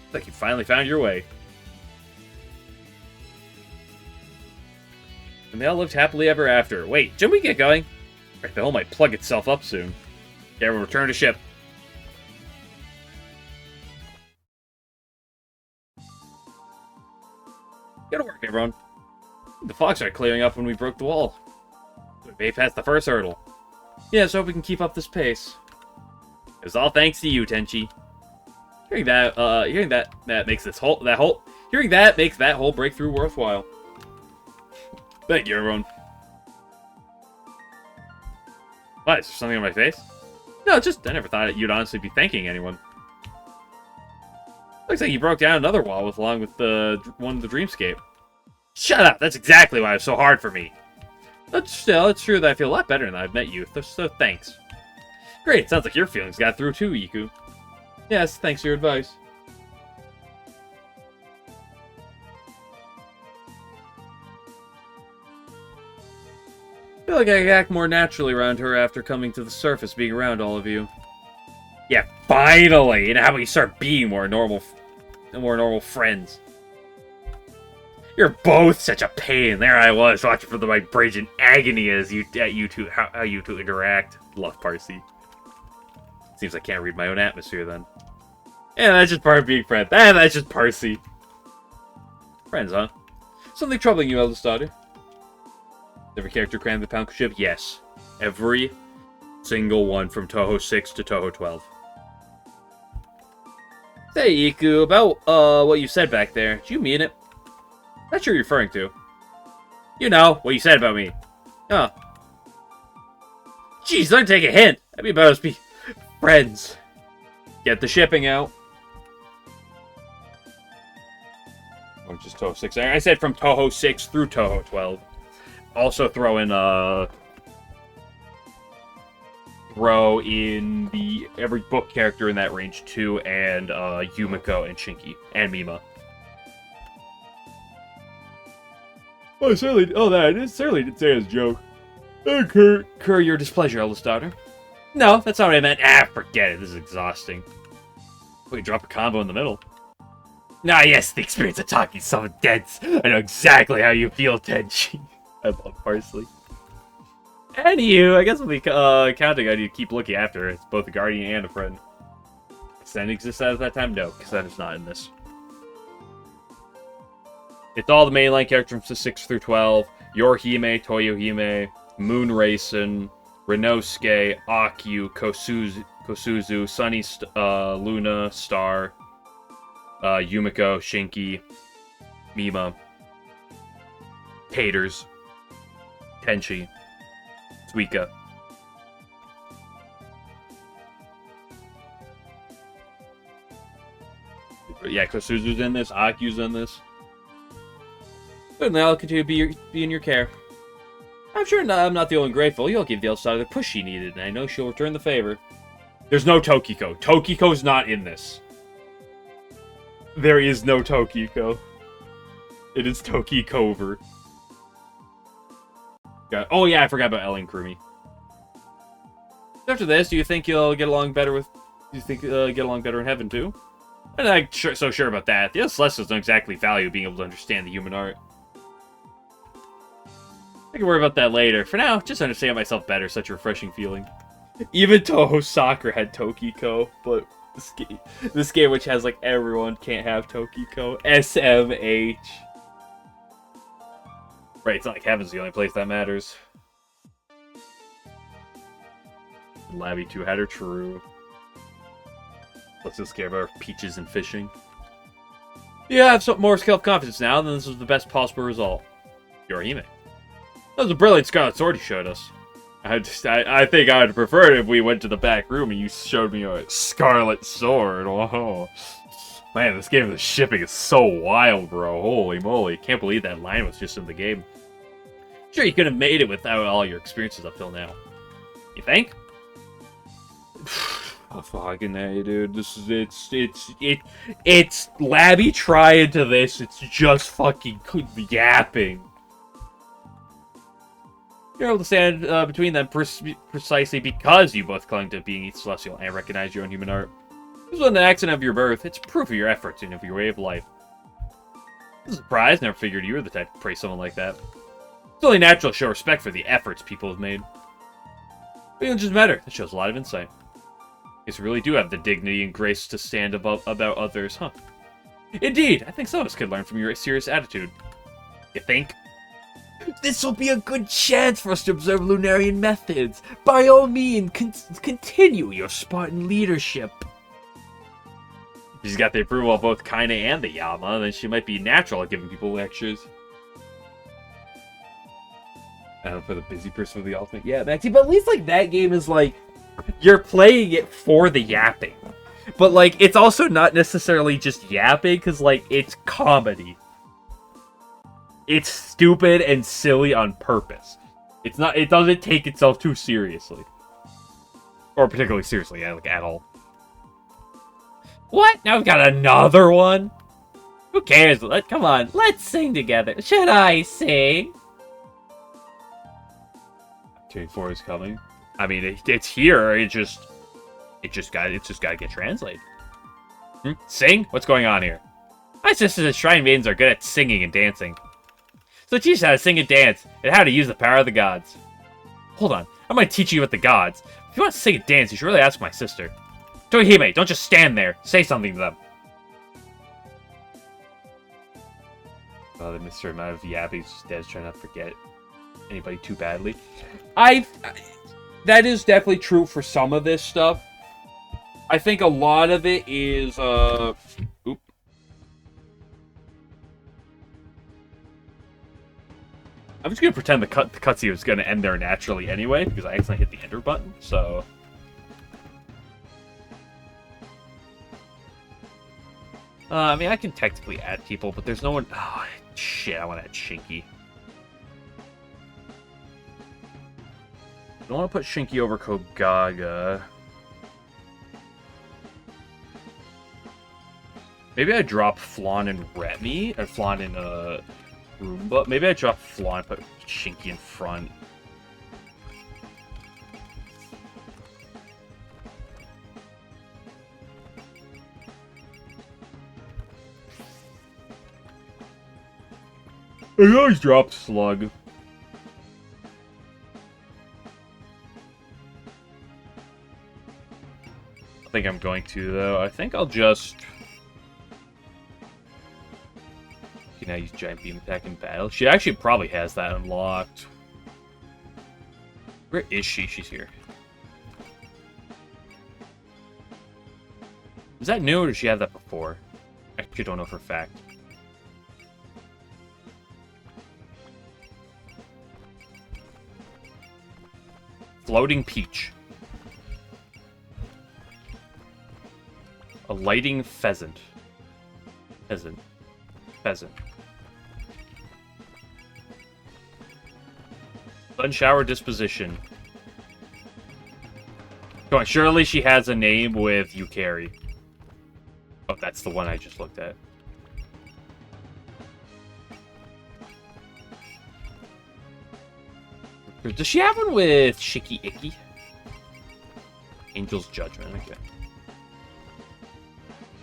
It's like you finally found your way. And they all lived happily ever after. Wait, shouldn't we get going? The hole might plug itself up soon. Yeah, we'll return to ship. Get to work, everyone. The fog started clearing up when we broke the wall. We made past the first hurdle. Yeah, so we can keep up this pace. It's all thanks to you, Tenchi. Hearing that makes that whole breakthrough worthwhile. Thank you, everyone. What, is there something on my face? No, just, I never thought you'd honestly be thanking anyone. Looks like you broke down another wall along with the one of the dreamscape. Shut up! That's exactly why it's so hard for me. But still, it's true that I feel a lot better now I've met you, so thanks. Great, sounds like your feelings got through too, Iku. Yes, thanks for your advice. I feel like I act more naturally around her after coming to the surface, being around all of you. Yeah, finally! And how about you start being more normal friends? You're both such a pain. There I was, watching for the vibration agony as how you two interact. Love Parsi. Seems I can't read my own atmosphere then. Yeah, that's just part of being friends. That's just Parsi. Friends, huh? Something troubling you, eldest daughter? Every character crammed the pound ship? Yes. Every single one from Toho 6 to Toho 12. Say, Iku, about what you said back there. Do you mean it? Not sure you're referring to. You know, what you said about me. Oh. Jeez, let me take a hint. That'd be about us be friends. Get the shipping out. Or just Toho 6. I said from Toho 6 through Toho 12. Also throw in every book character in that range too, and Yumiko and Shinki and Mima. I certainly didn't say it as a joke. Incur your displeasure, eldest daughter. No, that's not what I meant. Forget it. This is exhausting. We could drop a combo in the middle. Yes, the experience of talking is so dense. I know exactly how you feel, Tenchi. I love Parsley. And you, I guess we'll be counting on you to keep looking after her. It's both a guardian and a friend. Sen exists at that time? No, because Sen is not in this. It's all the mainline characters from 6 through 12. Yorihime, Toyohime, Moonracing, Renosuke, Akyu, Kosuzu, Sunny, Luna, Star, Yumiko, Shinki, Mima, Taters, Tenchi, Suika. Yeah, Kosuzu's in this, Akyu's in this. But now I'll continue to be in your care. I'm sure I'm not the only grateful. You'll give the outsider the push she needed, and I know she'll return the favor. There's no Tokiko. Tokiko's not in this. There is no Tokiko. It is Tokikover. Oh yeah, I forgot about Ellen Krumi. After this, do you think you'll get along better with? Do you think get along better in heaven too? I'm not so sure about that. The Celestials don't exactly value being able to understand the human art. I can worry about that later. For now, just understand myself better. Such a refreshing feeling. Even Toho Soccer had Tokiko, but this game which has like everyone can't have Tokiko. SMH. Right, it's not like heaven's the only place that matters. Labby 2 had her, true. Let's just care about peaches and fishing. Yeah, I have some more self-confidence now, then this was the best possible result. Yorihime. That was a brilliant Scarlet Sword you showed us. I think I would prefer it if we went to the back room and you showed me a scarlet sword. Oh, man, this game of the shipping is so wild, bro. Holy moly. Can't believe that line was just in the game. Sure, you could have made it without all your experiences up till now. You think? Oh, fucking A, dude. This is, it's Labby trying to this. It's just fucking yapping. You're able to stand between them precisely because you both clung to being each celestial and recognize your own human art. This wasn't an accident of your birth. It's proof of your efforts and of your way of life. I'm surprised. Never figured you were the type to praise someone like that. It's only natural to show respect for the efforts people have made. But it doesn't just matter. It shows a lot of insight. Guess you really do have the dignity and grace to stand about others, huh? Indeed, I think some of us could learn from your serious attitude. You think? This will be a good chance for us to observe Lunarian methods. By all means, continue your Spartan leadership. If she's got the approval of both Kaine and the Yama, then she might be natural at giving people lectures. For the busy person with the ultimate. Yeah, Maxie, but at least, like, that game is, like, you're playing it for the yapping. But, like, it's also not necessarily just yapping, because, like, it's comedy. It's stupid and silly on purpose. It's not. It doesn't take itself too seriously. Or particularly seriously, yeah, like, at all. What? Now we've got another one? Who cares? Come on, let's sing together. Should I sing? 24 is coming. I mean, it's here. It just got to get translated. Sing? What's going on here? My sisters and shrine maidens are good at singing and dancing. So teach us how to sing and dance, and how to use the power of the gods. Hold on, I might teach you about the gods. If you want to sing and dance, you should really ask my sister. Tohime, don't just stand there. Say something to them. Oh, the Mr. amount of yappies Dad's trying not to forget anybody too badly. That is definitely true for some of this stuff. I think a lot of it is, Oop. I'm just going to pretend the cutscene was going to end there naturally anyway, because I accidentally hit the enter button, so... I mean, I can technically add people, but there's no one... Oh, shit, I want to add Shinky. I don't want to put Shinky over Kogaga. Maybe I drop Flan and Remy, or Flan and, Roomba. Maybe I drop Flan and put Shinky in front. I always drop Slug. I think I'm going to, though. I think I'll just... Can I use Giant Beam Attack in battle? She actually probably has that unlocked. Where is she? She's here. Is that new, or did she have that before? I actually don't know for a fact. Floating Peach. A lighting pheasant. Pheasant. Sunshower disposition. Come on, surely she has a name with Yukari. Oh, that's the one I just looked at. Does she have one with Shiki Icky? Angel's Judgment, okay.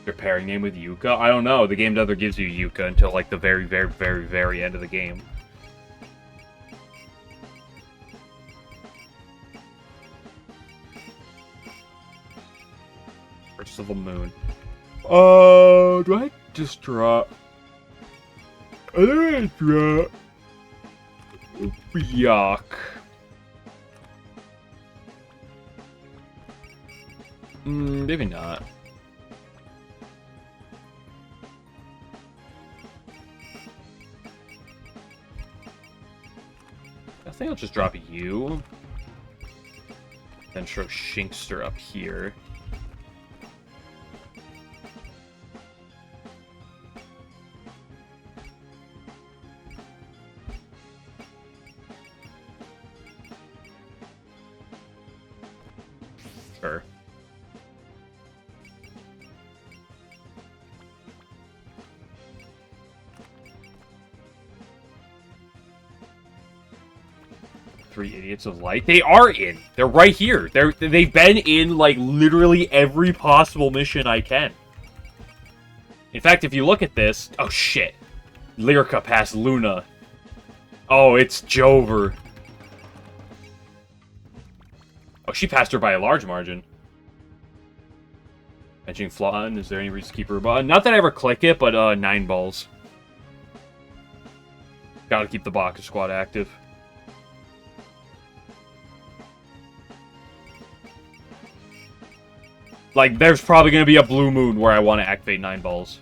Your pairing name with Yuka? I don't know. The game never gives you Yuka until, like, the very, very, very, very end of the game. Curse of the Moon. Do I just drop... I think I drop... Yuck. Maybe not. I think I'll just drop you. Then throw Shinkster up here. Sure. Three Idiots of Light. They are in. They're right here. They've been in, like, literally every possible mission I can. In fact, if you look at this... Oh, shit. Lyrica passed Luna. Oh, it's Jover. Oh, she passed her by a large margin. Mentioning Flawn, is there any reason to keep her above? Not that I ever click it, but 9 balls. Gotta keep the Baka squad active. Like, there's probably gonna be a blue moon where I want to activate 9 balls.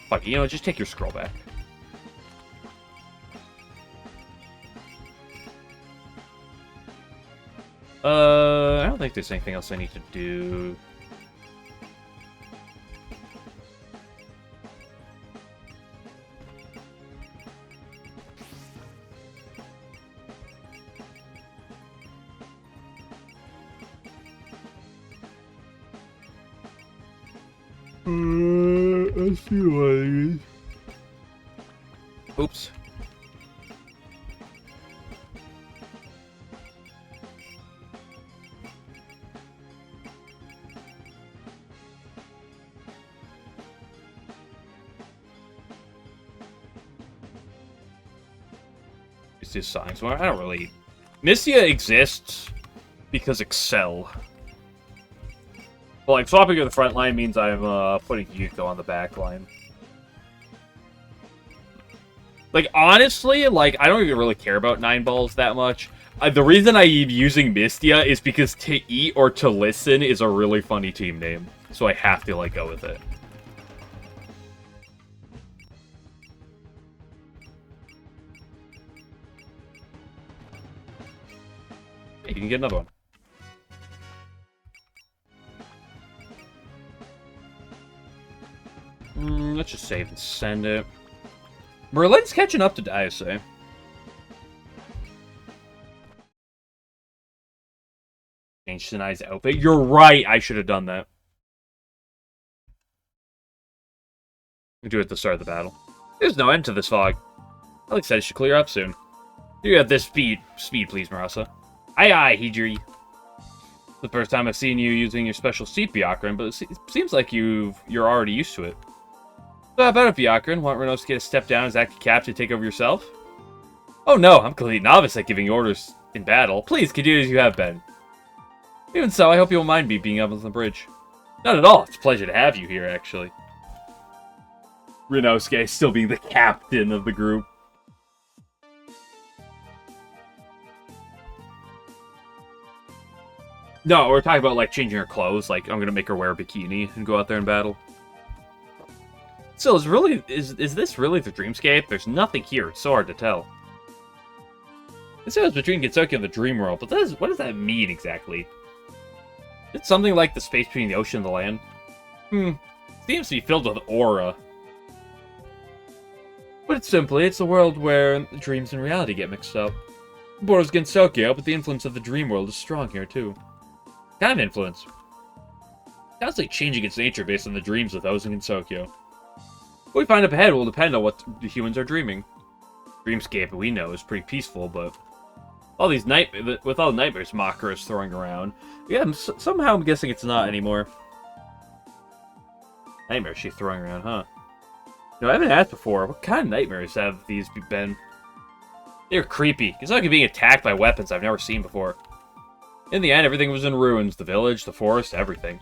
Fuck, you know, just take your scroll back. I don't think there's anything else I need to do. Let's see what it is. Oops. It's just signs. Well, I don't really... Mystia exists because Excel. Well, like, swapping to the front line means I'm putting Yuko on the back line. Like, honestly, like, I don't even really care about 9 balls that much. The reason I'm using Mystia is because To Eat or To Listen is a really funny team name. So I have to, like, go with it. Hey, you can get another one. Let's just save and send it. Merlin's catching up to Diasay. Change Sinai's outfit. You're right, I should have done that. We do it at the start of the battle. There's no end to this fog. Alex said it should clear up soon. You have this speed, please, Marasa. Aye, Hijiri. The first time I've seen you using your special seat, Byakuran, but it seems like you're already used to it. So how about it, Byakuran? Want Renosuke to step down as acting captain to take over yourself? Oh no, I'm a complete novice at giving orders in battle. Please, continue as you have been. Even so, I hope you won't mind me being up on the bridge. Not at all. It's a pleasure to have you here, actually. Renosuke still being the captain of the group. No, we're talking about, like, changing her clothes. Like, I'm gonna make her wear a bikini and go out there and battle. So, is this really the dreamscape? There's nothing here. It's so hard to tell. This is between Gensokyo and the dream world, but what does that mean exactly? It's something like the space between the ocean and the land. It seems to be filled with aura. But it's a world where dreams and reality get mixed up. The border's Gensokyo, but the influence of the dream world is strong here too. What kind of influence? Constantly changing its nature based on the dreams of those in Gensokyo. What we find up ahead will depend on what the humans are dreaming. Dreamscape we know is pretty peaceful, but with all the nightmares Makara is throwing around, yeah, somehow I'm guessing it's not anymore. Nightmares she's throwing around, huh? No, I haven't asked before. What kind of nightmares have these been? They're creepy. It's like being attacked by weapons I've never seen before. In the end, everything was in ruins. The village, the forest, everything.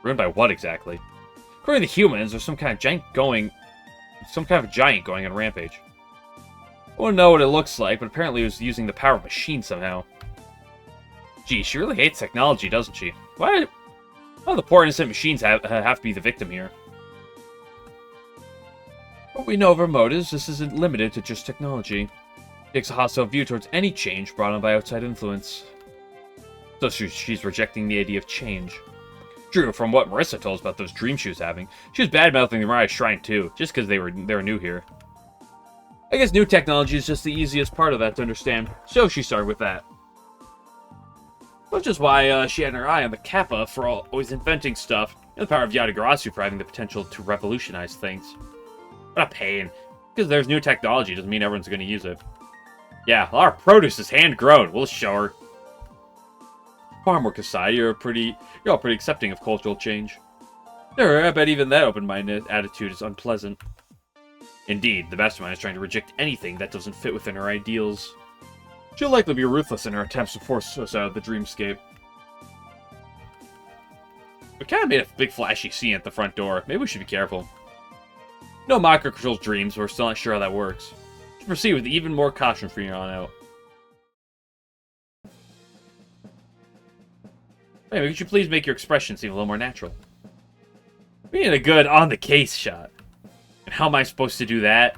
Ruined by what exactly? According to humans, there's some kind of giant going on a rampage. I wouldn't know what it looks like, but apparently it was using the power of machines somehow. Gee, she really hates technology, doesn't she? Why? Well, the poor innocent machines have to be the victim here. What we know of her motives, this isn't limited to just technology. Takes a hostile view towards any change brought on by outside influence. So she's rejecting the idea of change. True, from what Marissa told us about those dreams she was having, she was bad-mouthing the Mariah Shrine too, just because they were new here. I guess new technology is just the easiest part of that to understand, so she started with that. Which is why she had her eye on the Kappa for always inventing stuff, and the power of Yatagarasu for having the potential to revolutionize things. What a pain. Because there's new technology doesn't mean everyone's going to use it. Yeah, our produce is hand-grown. We'll show her. Farm work aside, you're all pretty accepting of cultural change. Sure, I bet even that open-minded attitude is unpleasant. Indeed, the mastermind is trying to reject anything that doesn't fit within her ideals. She'll likely be ruthless in her attempts to force us out of the dreamscape. We kind of made a big flashy scene at the front door. Maybe we should be careful. No Mako controls dreams, but we're still not sure how that works. Let's proceed with even more caution from here on out. Maybe could you please make your expression seem a little more natural? We need a good on-the-case shot. And how am I supposed to do that?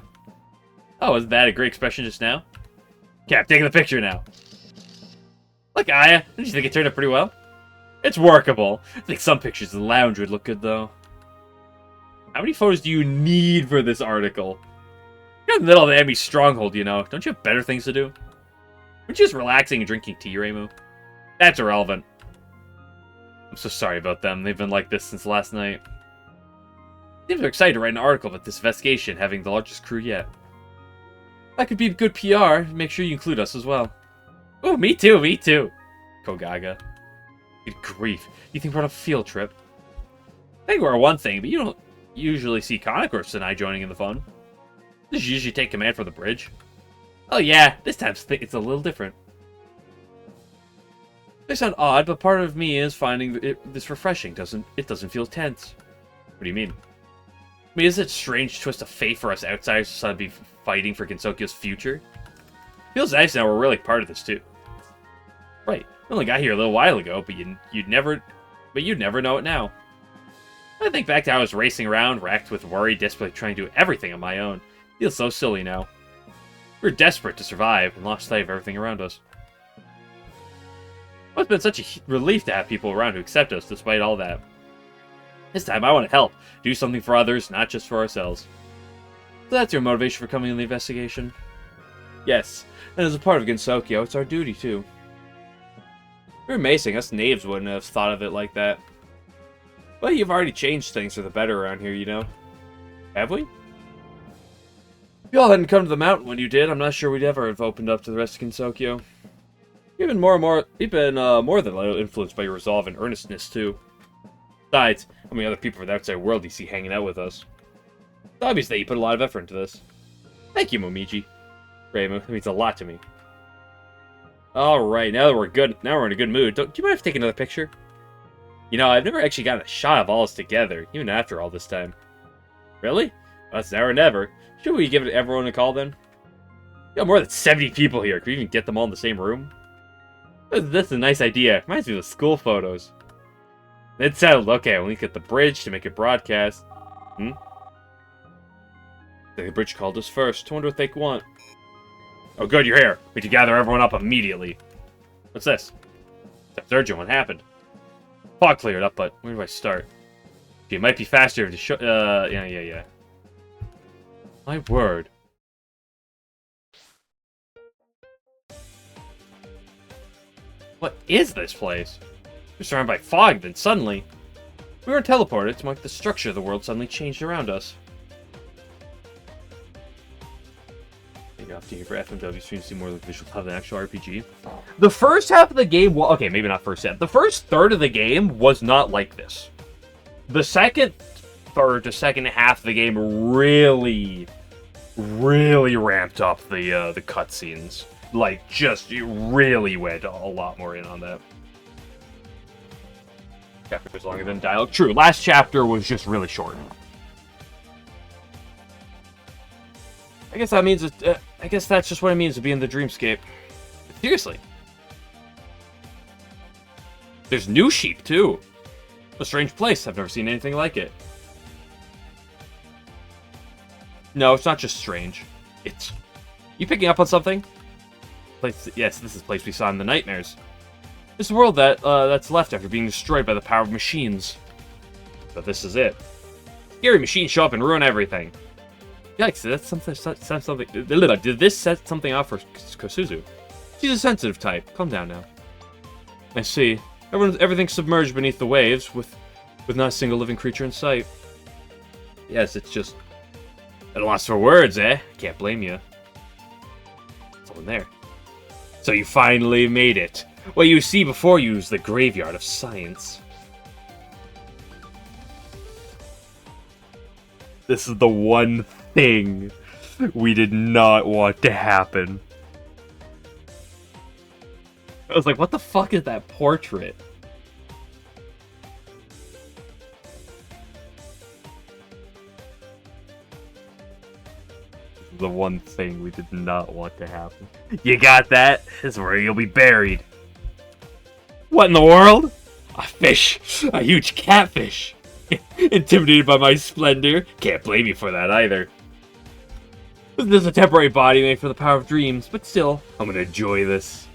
Oh, isn't that a great expression just now? Okay, I'm taking the picture now. Look, Aya, didn't you think it turned out pretty well? It's workable. I think some pictures in the lounge would look good, though. How many photos do you need for this article? You're in the middle of the enemy stronghold, you know. Don't you have better things to do? Aren't you just relaxing and drinking tea, Reimu? That's irrelevant. I'm so sorry about them. They've been like this since last night. Seems they're excited to write an article about this investigation having the largest crew yet. That could be good PR. Make sure you include us as well. Oh, me too, me too. Kogaga. Good grief. You think we're on a field trip? I think we're one thing, but you don't usually see Concourse and I joining in the fun. Does she usually take command from the bridge? Oh yeah, this time it's a little different. They sound odd, but part of me is finding this refreshing. It doesn't feel tense. What do you mean? I mean, is it a strange twist of fate for us outsiders to suddenly be fighting for Gensokyo's future? Feels nice now we're really part of this too. Right, we only got here a little while ago, but you'd never know it now. I think back to how I was racing around, racked with worry, desperately trying to do everything on my own. Feels so silly now. We were desperate to survive and lost sight of everything around us. Well, it's been such a relief to have people around who accept us despite all that. This time I want to help, do something for others, not just for ourselves. So that's your motivation for coming in the investigation? Yes, and as a part of Gensokyo, it's our duty too. You're amazing, us knaves wouldn't have thought of it like that. But you've already changed things for the better around here, you know. Have we? If you all hadn't come to the mountain when you did, I'm not sure we'd ever have opened up to the rest of Gensokyo. We've been more than a little influenced by your resolve and earnestness, too. Besides, how many other people from the outside world do you see hanging out with us? It's obvious that you put a lot of effort into this. Thank you, Momiji. Reimu, it means a lot to me. Alright, now we're in a good mood. Do you mind if I take another picture? You know, I've never actually gotten a shot of all us together, even after all this time. Really? Well, that's now or never. Should we give everyone a call then? You got more than 70 people here. Could we even get them all in the same room? This is a nice idea. Reminds me of the school photos. It's settled. Okay, we'll link at the bridge to make it broadcast. The bridge called us first. I wonder what they want. Oh, good, you're here. We need to gather everyone up immediately. What's this? That's urgent. What happened? Fog cleared up, but where do I start? It might be faster to show. Yeah. My word. What is this place? We're surrounded by fog, then suddenly... We were teleported to mark the structure of the world suddenly changed around us. Maybe off to for FMW streams seem more like visual than actual RPG. The first half of the game... Well, okay, maybe not first half. The first third of the game was not like this. The second third to second half of the game really ramped up the cutscenes. Like, just, it really went a lot more in on that. Chapter was longer than dialogue. True, last chapter was just really short. I guess that means, I guess that's just what it means to be in the dreamscape. Seriously. There's new sheep, too. A strange place. I've never seen anything like it. No, it's not just strange. It's... You picking up on something? Yes, this is the place we saw in the nightmares. This world that's left after being destroyed by the power of machines. But this is it. Scary machines show up and ruin everything. Yikes, did this set something off for Kosuzu? She's a sensitive type. Calm down now. I see. Everything's submerged beneath the waves, with not a single living creature in sight. Yes, it's just... at a loss for words, eh? Can't blame you. Someone there. So you finally made it. What you see before you is the graveyard of science. This is the one thing we did not want to happen. I was like, what the fuck is that portrait? The one thing we did not want to happen. You got that? This is where you'll be buried. What in the world? A fish. A huge catfish. Intimidated by my splendor? Can't blame you for that either. This is a temporary body made for the power of dreams, but still, I'm gonna enjoy this.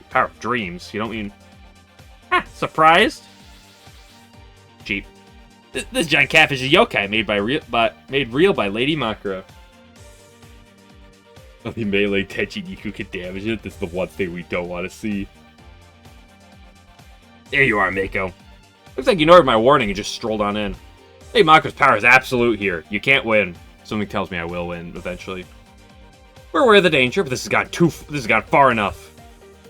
Power of dreams? You don't mean... Ah, surprised? Cheap. This giant catfish is yokai made real by Lady Makura. Only melee Tenchi can damage it. This is the one thing we don't want to see. There you are, Mako. Looks like you ignored my warning and just strolled on in. Hey, Makura's power is absolute here. You can't win. Something tells me I will win eventually. We're aware of the danger, but this has gone far enough.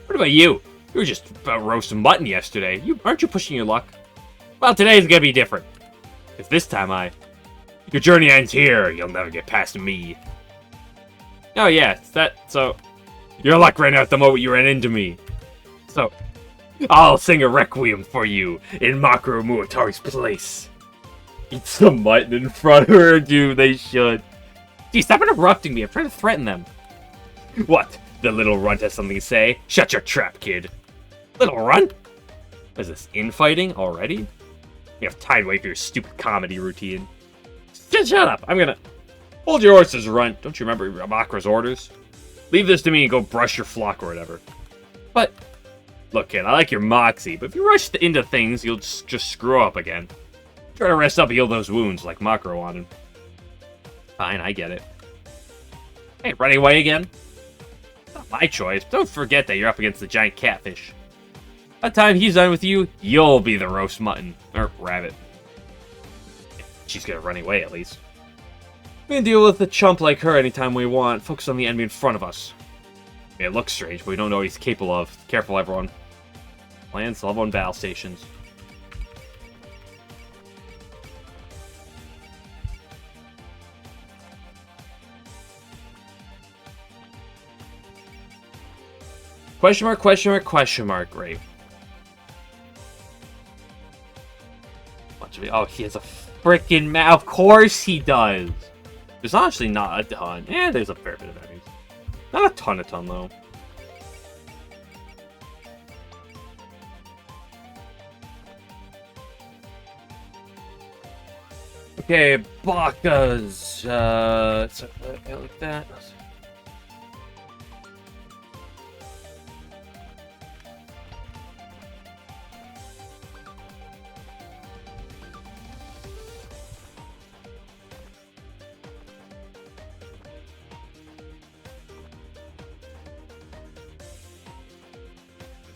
What about you? You were just about roasting mutton yesterday. Aren't you pushing your luck? Well, today's gonna be different. Because this time your journey ends here. You'll never get past me. Oh yeah, so your luck ran out the moment you ran into me. So I'll sing a requiem for you in Makura Muatari's place. Eat some mutton in front of her, dude. They should. Gee, stop interrupting me. I'm trying to threaten them. What? The little runt has something to say? Shut your trap, kid. Little runt? What is this, infighting already? You have time to wait for your stupid comedy routine. Just shut up. I'm gonna... Hold your horses, runt. Don't you remember Makura's orders? Leave this to me and go brush your flock or whatever. But... Look, kid, I like your moxie, but if you rush into things, you'll just screw up again. Try to rest up and heal those wounds like Makura wanted. Fine, I get it. Hey, running away again? Not my choice. Don't forget that you're up against the giant catfish. By the time he's done with you, you'll be the roast mutton. Or rabbit. She's gonna run away, at least. We can deal with a chump like her anytime we want. Focus on the enemy in front of us. It looks strange, but we don't know what he's capable of. Careful, everyone. Plans, level 1 battle stations. Question mark, question mark, question mark. Great. Oh, he has a freaking mouth. Of course he does. There's honestly not a ton. There's a fair bit of enemies. Not a ton, though. Okay, Baka's. Like that.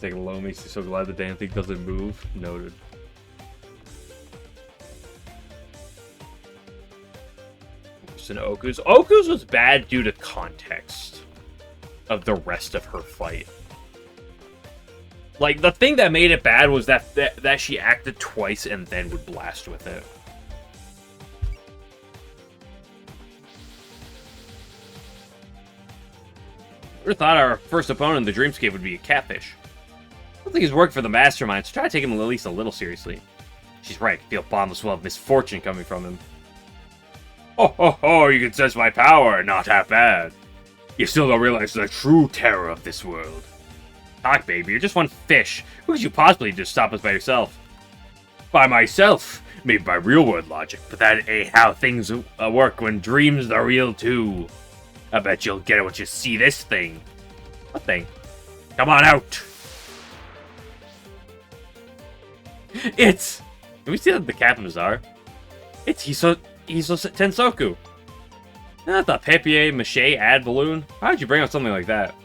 Take a low, makes you so glad the damn thing doesn't move. Noted. And Oku's was bad due to context of the rest of her fight. Like, the thing that made it bad was that she acted twice and then would blast with it. I would have thought our first opponent in the Dreamscape would be a catfish. I don't think he's worked for the Mastermind, so try to take him at least a little seriously. She's right, I feel a bottomless well of misfortune coming from him. Oh, ho, ho, you can sense my power, not half bad. You still don't realize the true terror of this world. Talk, baby, you're just one fish. Who could you possibly do to stop us by yourself? By myself, maybe by real-world logic, but that ain't how things work when dreams are real too. I bet you'll get it once you see this thing. What thing? Come on out! It's... Can we see the captains are? It's Hiso Tensoku. Not the papier-mâché ad balloon. Why would you bring out something like that?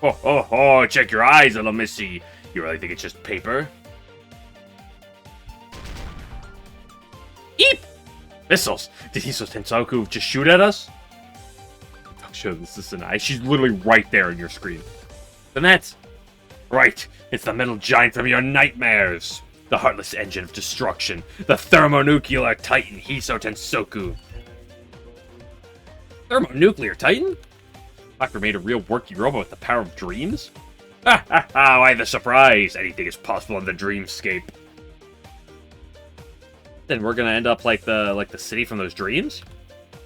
Ho ho ho, check your eyes, little missy. You really think it's just paper? Eep! Missiles! Did Hiso Tensoku just shoot at us? Don't show this is an eye. She's literally right there in your screen. Then that's... Right! It's the metal giant from your nightmares! The heartless engine of destruction. The thermonuclear titan Hiso Tensoku. Thermonuclear titan? Doctor made a real worky robot with the power of dreams? Ha ha ha, why the surprise? Anything is possible in the dreamscape. Then we're gonna end up like the city from those dreams?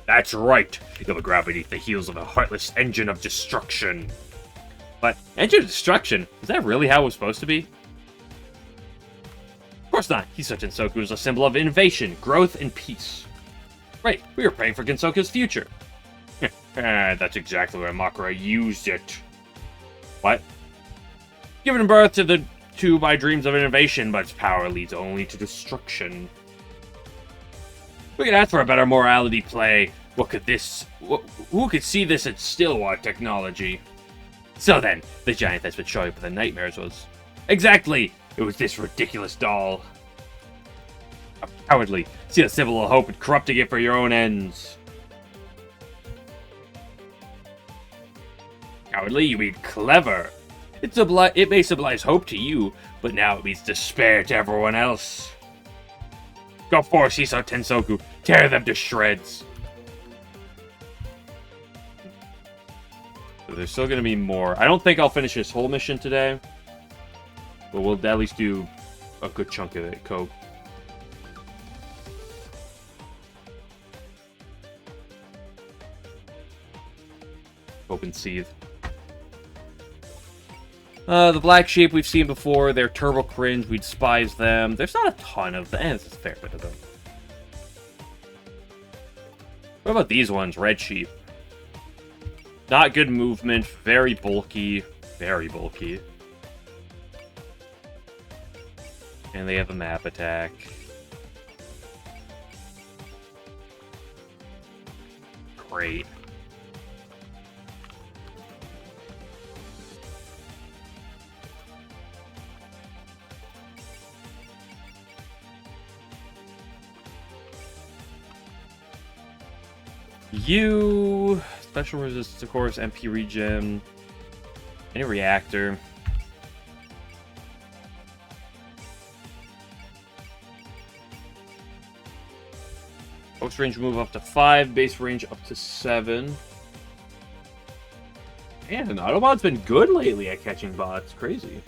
That's right. It will grab beneath the heels of a heartless engine of destruction. But engine of destruction? Is that really how it was supposed to be? Of course not. Hiso Tensoku is a symbol of innovation, growth, and peace. Right, we were praying for Gensoku's future. That's exactly where Makura used it. What? Given birth to my dreams of innovation, but its power leads only to destruction. We could ask for a better morality play. What could this... Who could see this and still want technology? So then, the giant that's been showing up with the nightmares was... Exactly! It was this ridiculous doll. Cowardly. See a symbol of hope and corrupting it for your own ends. Cowardly? You mean clever. It may symbolize hope to you, but now it means despair to everyone else. Go forth, Hiso Tensoku. Tear them to shreds. So there's still going to be more. I don't think I'll finish this whole mission today. But we'll at least do a good chunk of it. Cope. Cope and seethe. The black sheep we've seen before. They're turbo cringe. We despise them. There's not a ton of them. This is a fair bit of them. What about these ones? Red sheep. Not good movement. Very bulky. Very bulky. And they have a map attack. Great. You... Special resistance, of course, MP regen. Any reactor. Focus range move up to 5, base range up to 7. Man, Autobot's been good lately at catching bots. Crazy.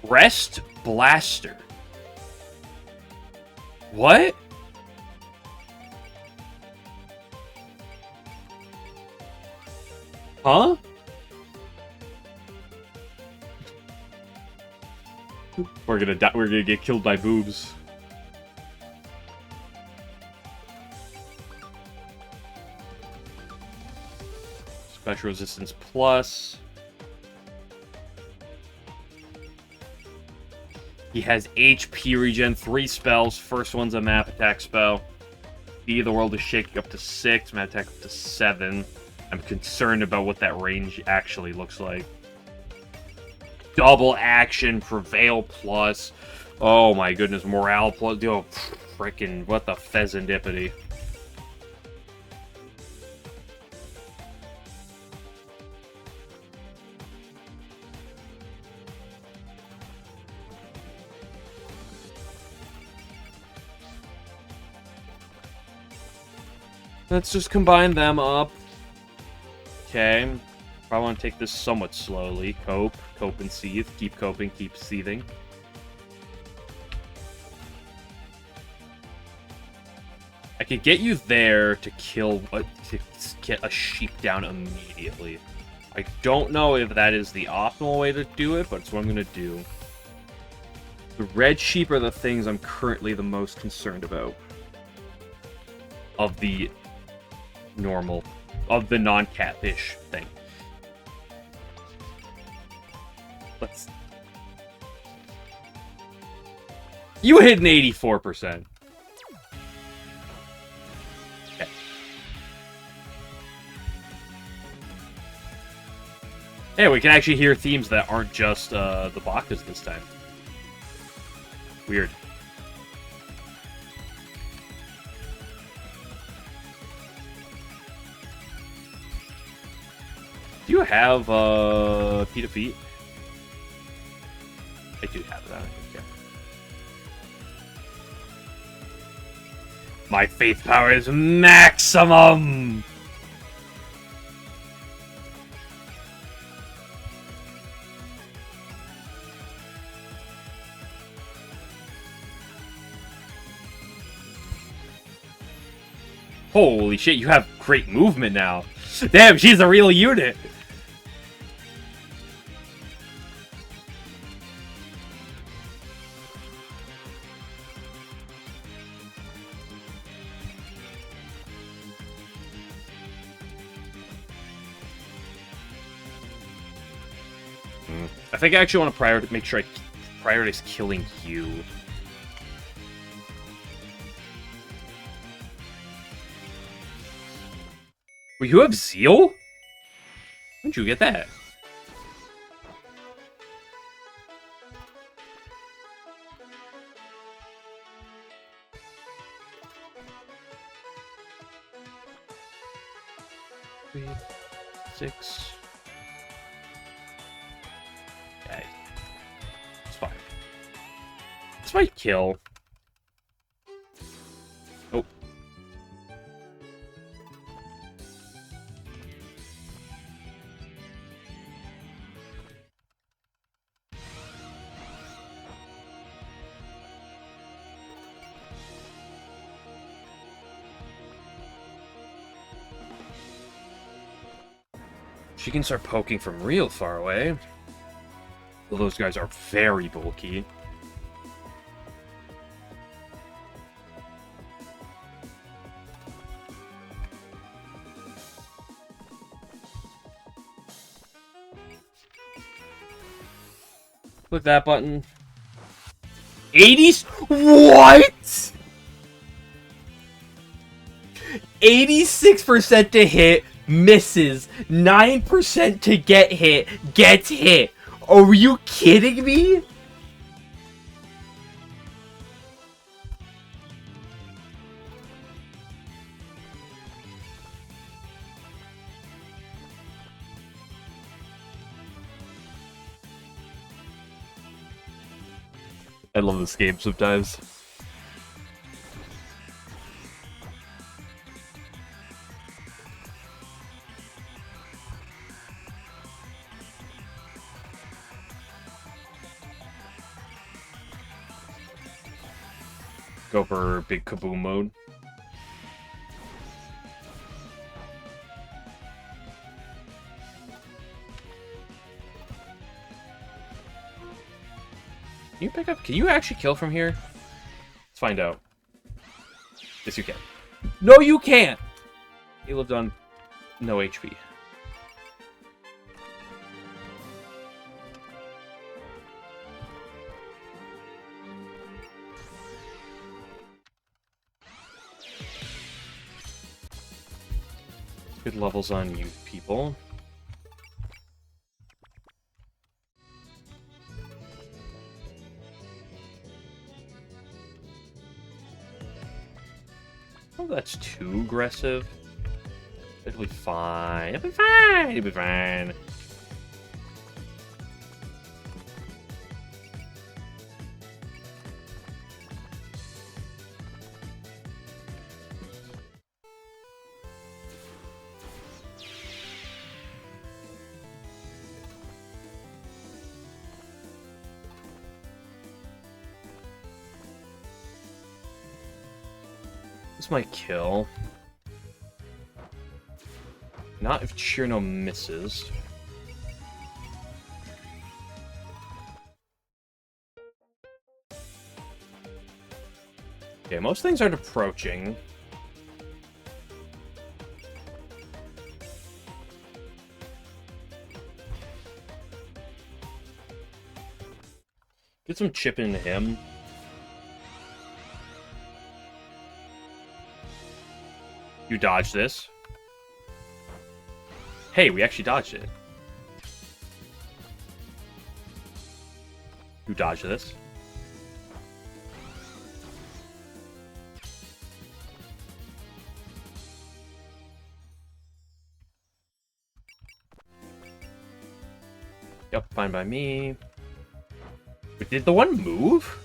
Rest Blaster. What? Huh? We're gonna die. We're gonna get killed by boobs. Special resistance plus. He has HP regen, 3 spells. First one's a map attack spell. B, the world is shaking up to 6, map attack up to 7. I'm concerned about what that range actually looks like. Double action, prevail plus. Oh my goodness, morale plus. Oh, freaking, what the pheasantipity. Let's just combine them up. Okay. I want to take this somewhat slowly. Cope and seethe. Keep coping, keep seething. I could get you there to to get a sheep down immediately. I don't know if that is the optimal way to do it, but it's what I'm going to do. The red sheep are the things I'm currently the most concerned about. Of the normal of the non-catfish thing. Let's. You hit an 84%. Okay. Hey, we can actually hear themes that aren't just the Bakas this time. Weird. Do you have Pita Feet? I do have that. Okay. My faith power is maximum! Holy shit, you have great movement now. Damn, she's a real unit. I think I actually want to make sure I prioritize killing you. Wait, you have Zeal? When'd you get that? Three, 6. Okay. It's fine. This might kill. Oh. She can start poking from real far away. Well, those guys are very bulky. Click that button. 80s? What? 86% to hit, misses. 9% to get hit, gets hit. Are you kidding me? I love this game sometimes. Go for big kaboom mode. Can you pick up? Can you actually kill from here? Let's find out. Yes, you can. No, you can't! He lived on no HP. Good levels on you people. Oh, that's too aggressive. It'll be fine. It'll be fine. It'll be fine. This might kill. Not if Chirno misses. Okay, most things aren't approaching. Get some chip into him. You dodged this. Hey, we actually dodged it. You dodged this. Yep, fine by me. But did the one move?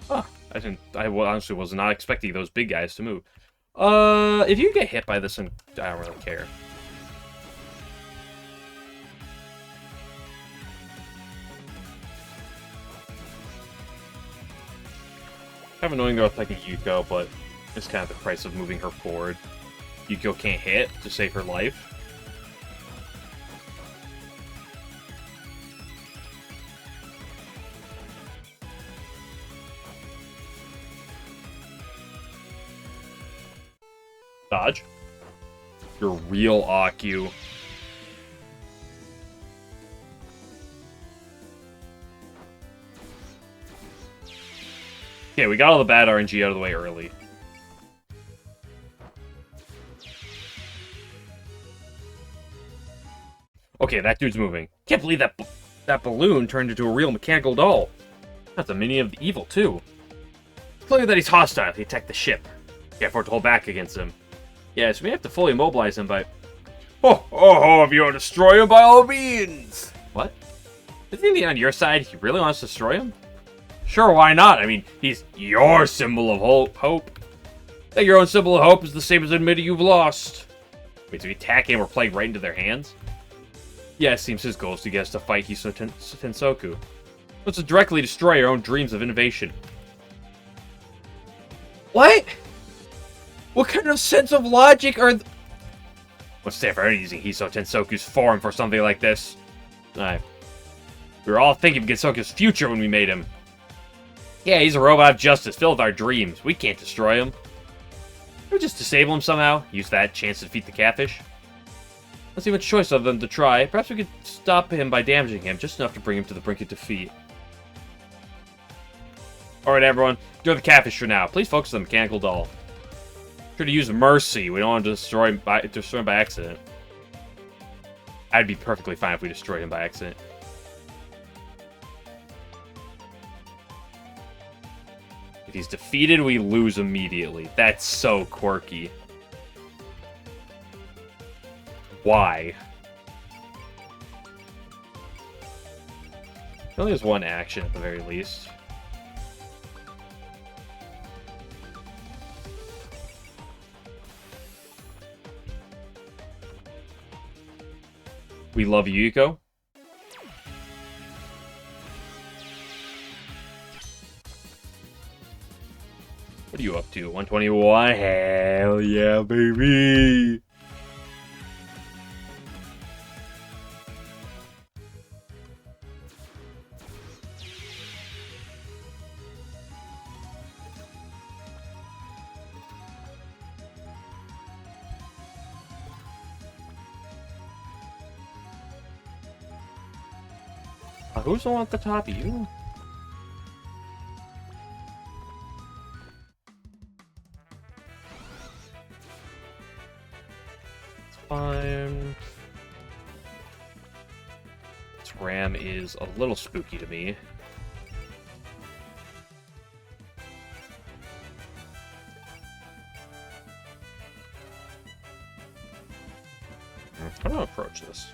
Huh. I honestly was not expecting those big guys to move. If you get hit by this one, I don't really care. Kind of annoying they're attacking Yuko, but it's kind of the price of moving her forward. Yuko can't hit to save her life. Dodge. You're real Aku. Okay, we got all the bad RNG out of the way early. Okay, that dude's moving. Can't believe that balloon turned into a real mechanical doll. That's a mini of the evil, too. It's clear that he's hostile if he attacked the ship. Can't afford to hold back against him. Yes, we have to fully immobilize him by... Oh, if you want to destroy him, by all means! What? Isn't he on your side? He really wants to destroy him? Sure, why not? I mean, he's your symbol of hope. That your own symbol of hope is the same as admitting you've lost. Wait, so we attack him or play right into their hands? Yeah, it seems his goal is to get us to fight Hiso Tensoku. Let's directly destroy our own dreams of innovation. What? What kind of sense of logic are... What's there for using Hiso Tensoku's form for something like this? We were all thinking of Gensoku's future when we made him. Yeah, he's a robot of justice, filled with our dreams. We can't destroy him. Or just disable him somehow. Use that chance to defeat the catfish. Let's see what choice of them to try. Perhaps we could stop him by damaging him, just enough to bring him to the brink of defeat. Alright, everyone. Ignore the catfish for now. Please focus on the mechanical doll. Try to use mercy. We don't want to destroy him by accident. I'd be perfectly fine if we destroyed him by accident. If he's defeated, we lose immediately. That's so quirky. Why? He only has one action at the very least. We love you, Yuko. What are you up to? 121? Hell yeah, baby! Who's the one at the top of you? It's fine. This ram is a little spooky to me. How do I approach this?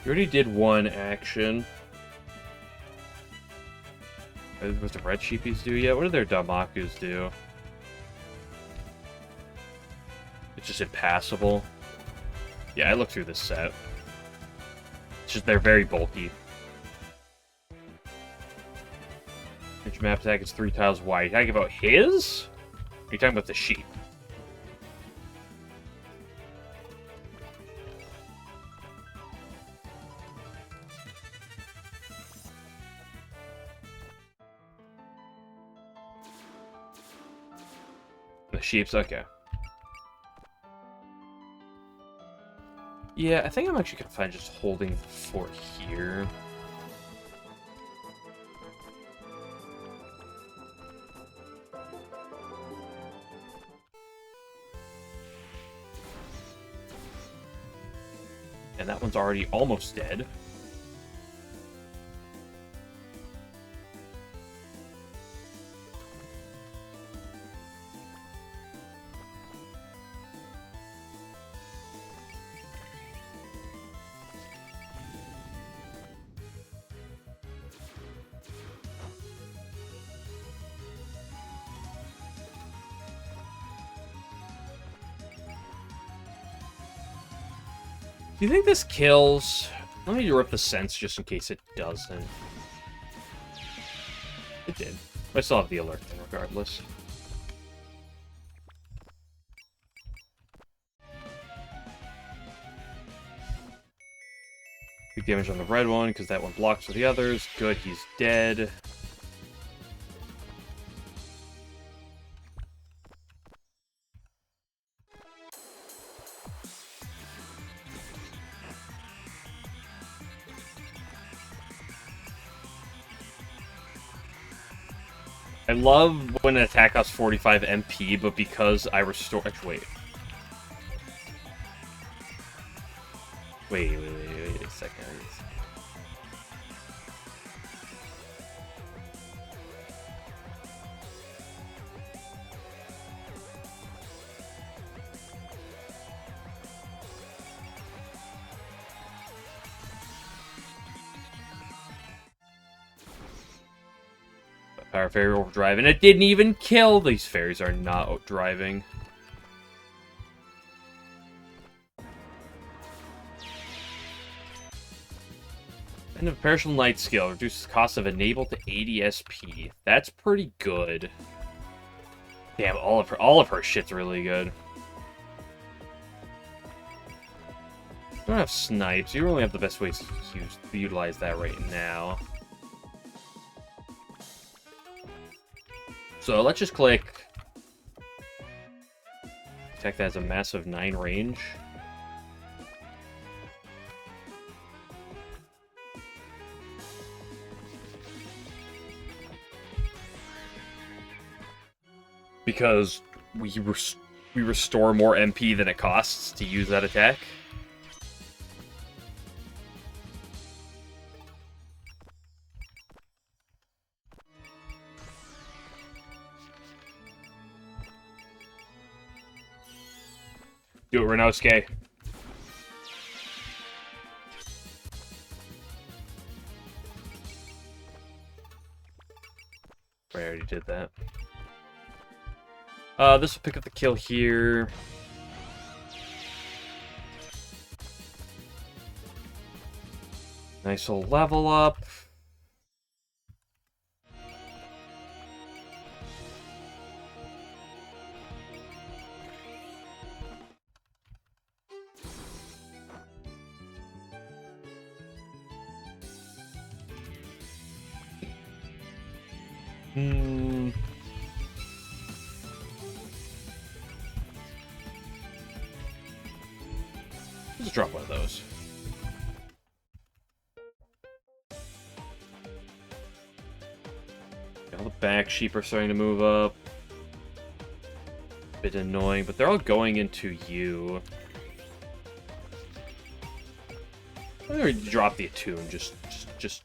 You already did one action. What the red sheepies do yet? What do their Damakus do? It's just impassable. Yeah, I looked through this set. It's just they're very bulky. Each map attack is 3 tiles wide. Are you talking about his? Or are you talking about the sheep? The sheeps, okay. Yeah, I think I'm actually gonna find just holding the fort here. And that one's already almost dead. Do you think this kills? Let me rip the sense just in case it doesn't. It did. I still have the alert thing regardless. Big damage on the red one because that one blocks for the others. Good, he's dead. I love when an attack costs 45 MP, but because I restore... Actually, wait a second. Power Fairy overdrive, and it didn't even kill! These fairies are not outdriving. End of Perishable Night skill. Reduces the cost of enable to 80 SP. That's pretty good. Damn, all of her shit's really good. You don't have snipes. You really have the best ways to utilize that right now. So let's just click. Attack that has a massive 9 range. Because we restore more MP than it costs to use that attack. Do it, Renosuke. I already did that. This will pick up the kill here. Nice little level up. Let's drop one of those. All the back sheep are starting to move up. Bit annoying, but they're all going into you. I'm gonna drop the attune just to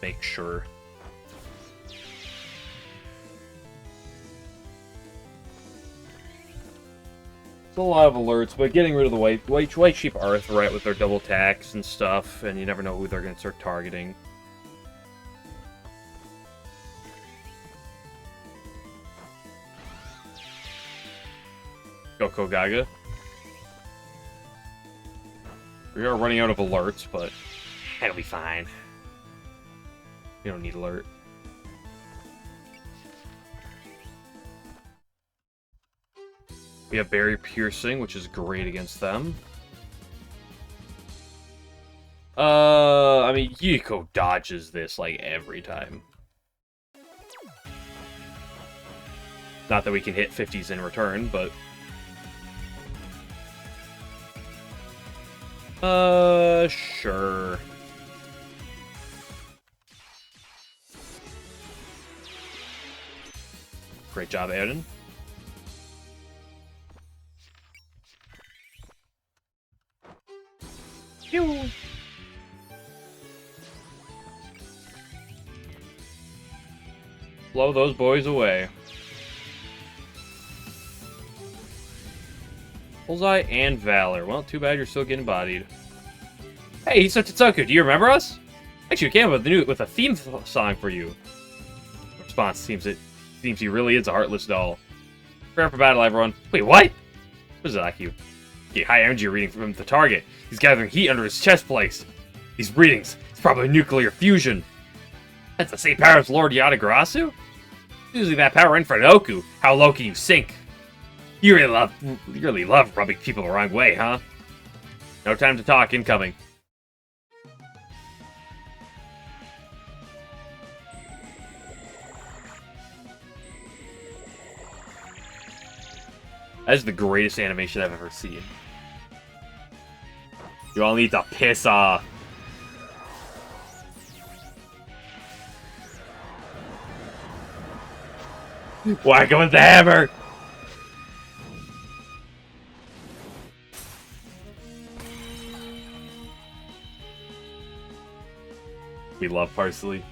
make sure. It's a lot of alerts, but getting rid of the white sheep are a threat with their double attacks and stuff, and you never know who they're going to start targeting. Go Kogaga. We are running out of alerts, but that'll be fine. We don't need alert. We have Berry Piercing, which is great against them. I mean, Yuko dodges this, like, every time. Not that we can hit 50s in return, but... Sure. Great job, Aiden. Pew! Blow those boys away. Bullseye and Valor. Well, too bad you're still getting bodied. Hey, Hisatsuku, do you remember us? Actually, we came up with a theme song for you. Response seems he really is a heartless doll. Prepare for battle, everyone. Wait, what? What is that, IQ? Okay, high energy reading from the target. He's gathering heat under his chest plates. These readings, it's probably nuclear fusion. That's the same power as Lord Yatagarasu? Using that power in for Noku, how low can you sink? You really love rubbing people the wrong way, huh? No time to talk, incoming. That is the greatest animation I've ever seen. You all need to piss off. Whack him with the hammer! We love parsley.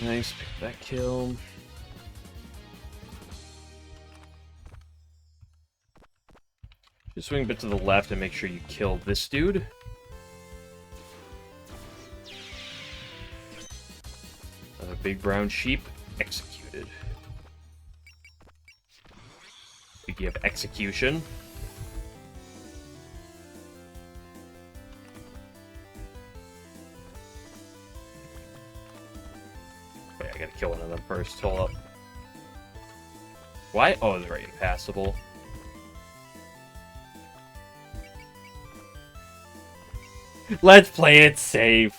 Nice, pick that kill. Just swing a bit to the left and make sure you kill this dude. Another big brown sheep executed. Speaking of execution. I gotta kill one of them first. Hold up. Why? Oh, they're impassable. Let's play it safe.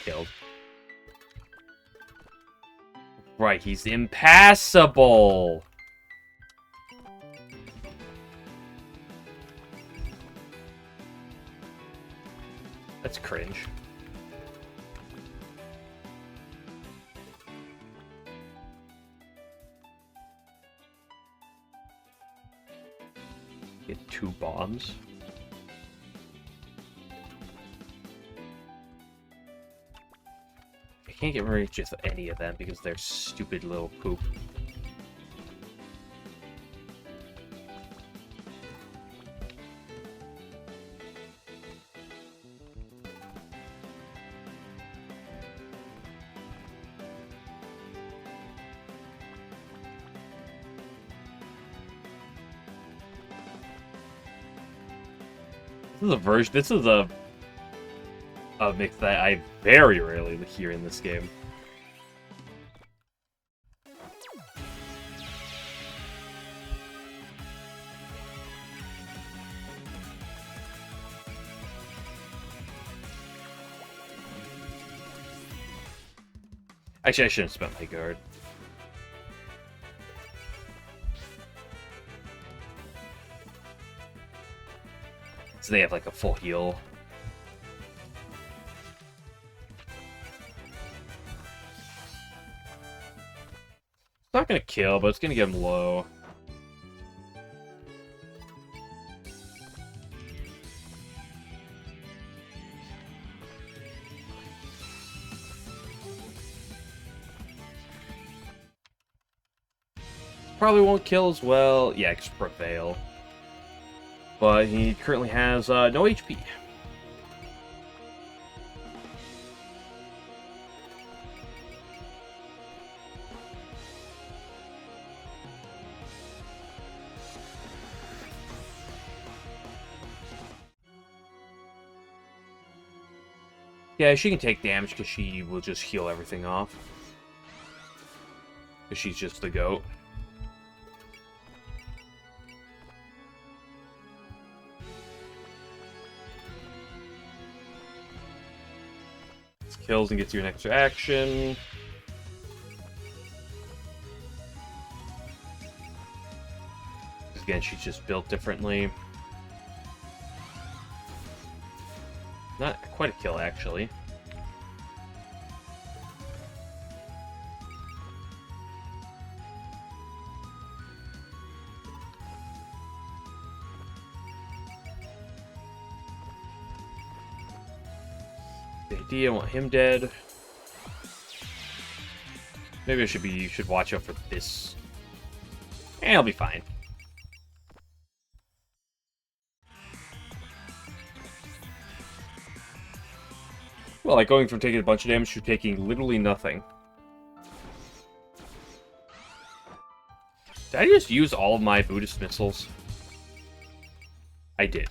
Killed. Right, he's impassable. That's cringe. Get 2 bombs. I can't get rid of just any of them because they're stupid little poop. This is a mix that I very rarely hear in this game. Actually, I shouldn't have spent my guard. So they have like a full heal. It's not gonna kill, but it's gonna get him low. Probably won't kill as well. Yeah, just prevail. But he currently has no HP. Yeah, she can take damage because she will just heal everything off. Because she's just the goat. Kills and gets you an extra action. Again, she's just built differently. Not quite a kill, actually. The idea, I want him dead. Maybe I should watch out for this. And I'll be fine. Well, like going from taking a bunch of damage to taking literally nothing. Did I just use all of my Buddhist missiles? I did.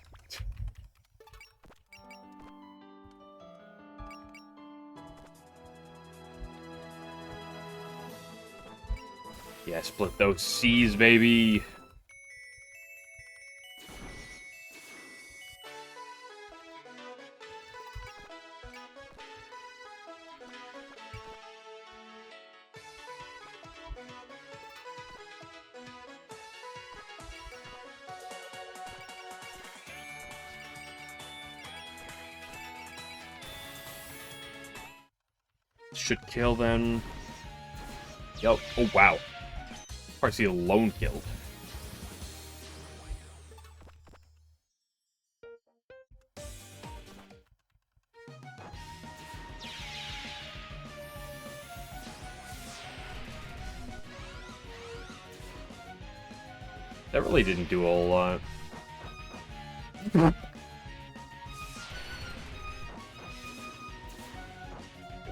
Yeah, split those C's, baby. Should kill them. Yup. Oh, wow. Parsi alone killed. That really didn't do a whole lot.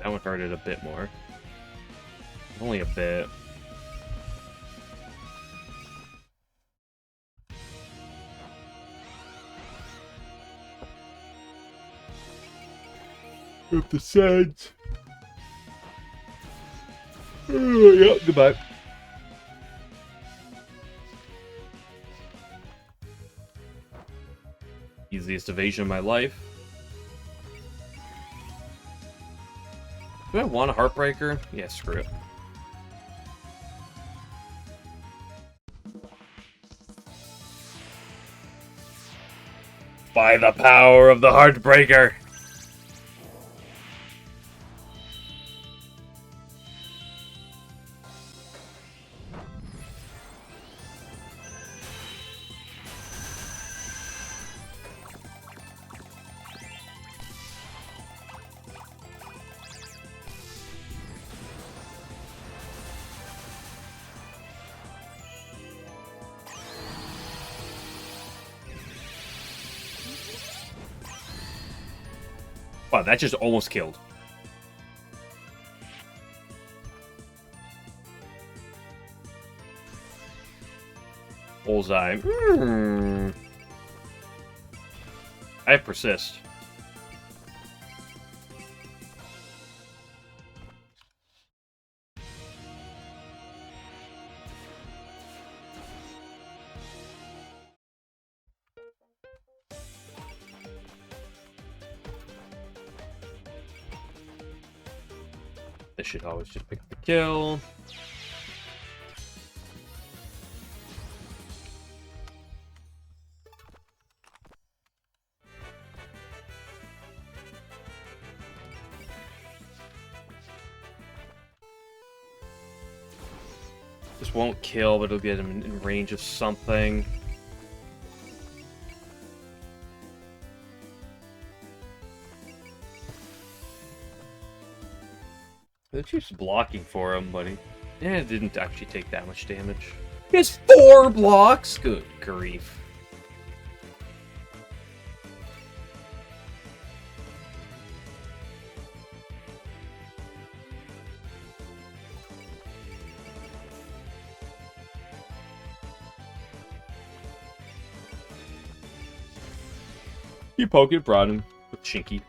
That one hurted a bit more. Only a bit. Up the sides. Yep, goodbye. Easiest evasion of my life. Do I want a Heartbreaker? Yeah, screw it. By the power of the Heartbreaker! Wow, that just almost killed. Bullseye. I have persist. This should always just pick the kill. This won't kill, but it'll get him in range of something. It keeps blocking for him, but it didn't actually take that much damage. He has 4 blocks? Good grief. You poke it, brought him with Shinky.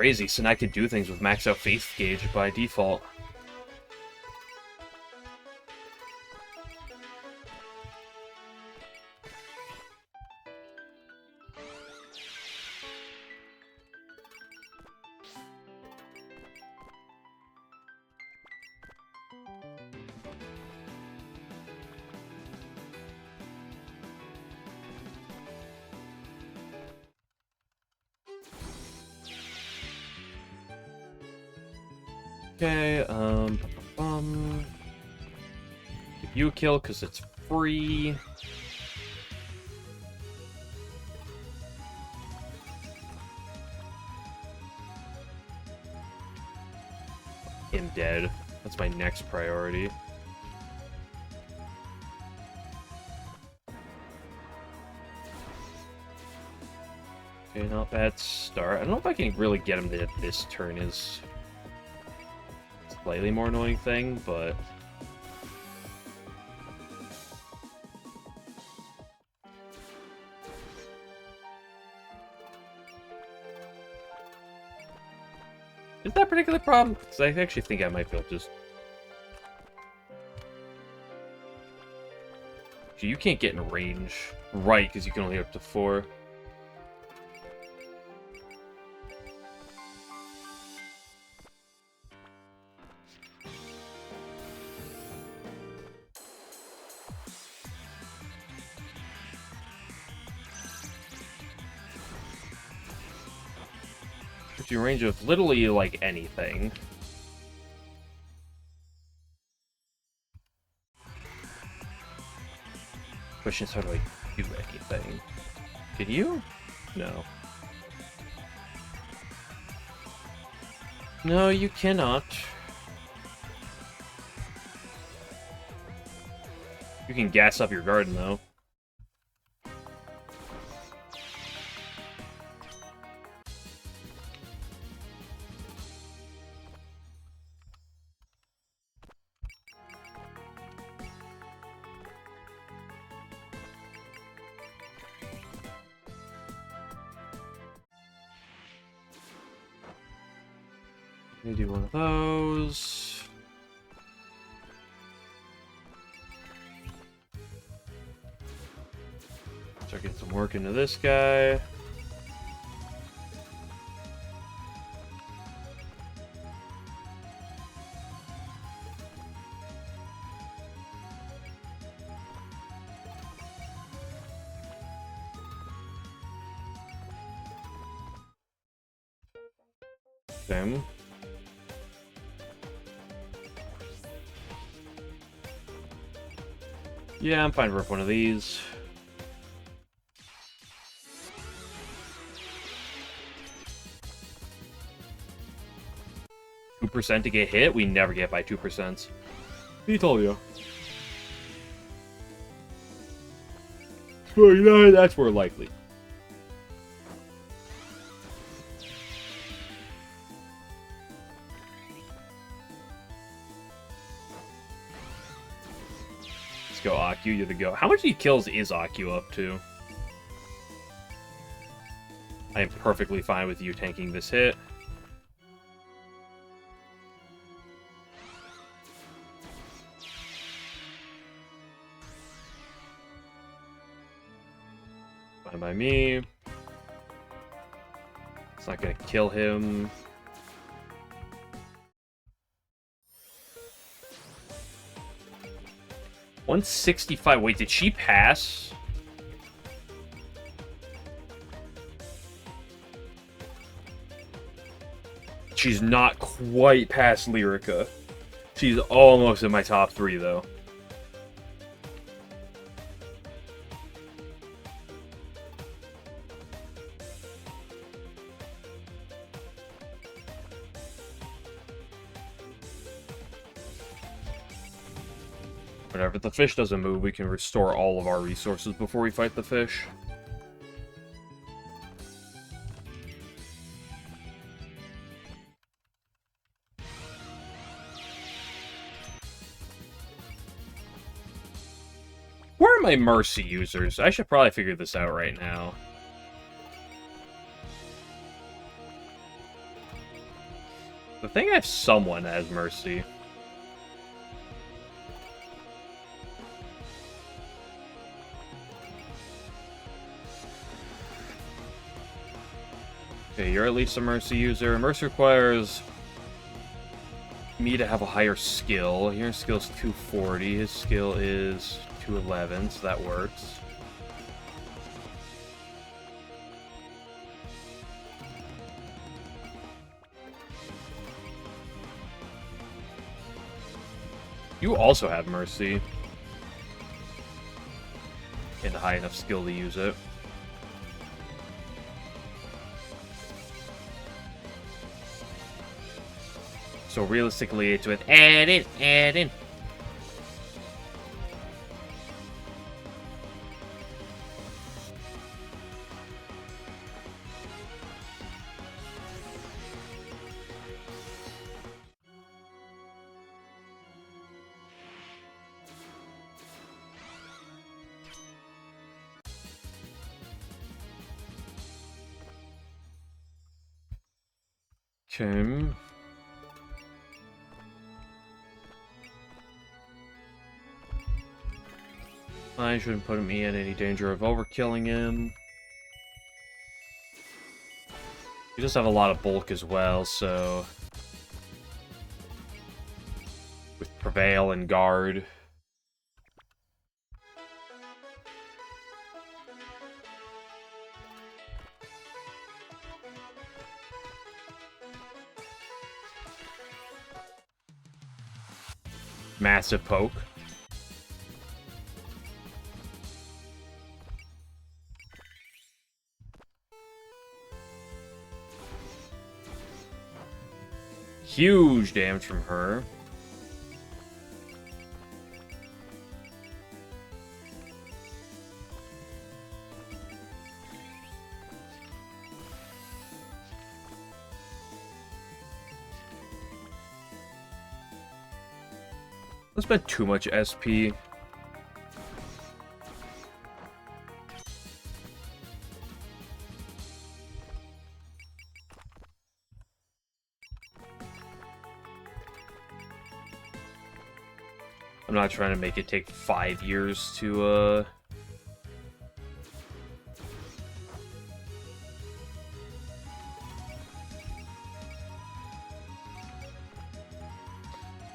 crazy, so now I can do things with max out faith gauge by default. Okay, give you a kill because it's free. Him dead. That's my next priority. Okay, not bad start. I don't know if I can really get him to this turn is slightly more annoying thing, but is that a particular problem? Because I actually think I might be able to just... You can't get in range. Right, because you can only get up to 4. Puts you in range of literally, like, anything. Question is how do I do anything? Can you? No. No, you cannot. You can gas up your garden, though. Let me do one of those. Start getting some work into this guy. Them. Yeah, I'm fine to rip one of these. % to get hit? We never get by 2%. He told you. Well, you know, that's more likely. Let's go, Aku. You're the go. How much he kills is Aku up to? I am perfectly fine with you tanking this hit. Fine by me. It's not gonna kill him. $165. Wait, did she pass? She's not quite past Lyrica. She's almost in my top 3, though. Whatever, if the fish doesn't move, we can restore all of our resources before we fight the fish. Where are my mercy users? I should probably figure this out right now. think I have someone that has Mercy. Okay, you're at least a Mercy user. Mercy requires me to have a higher skill. Your skill is 240. His skill is 211, so that works. You also have Mercy. And a high enough skill to use it. So realistically, it's with add in. Okay. I shouldn't put me in any danger of overkilling him. He does have a lot of bulk as well, so... with Prevail and Guard. Massive poke. Huge damage from her. Let's spend too much SP. I'm not trying to make it take 5 years to,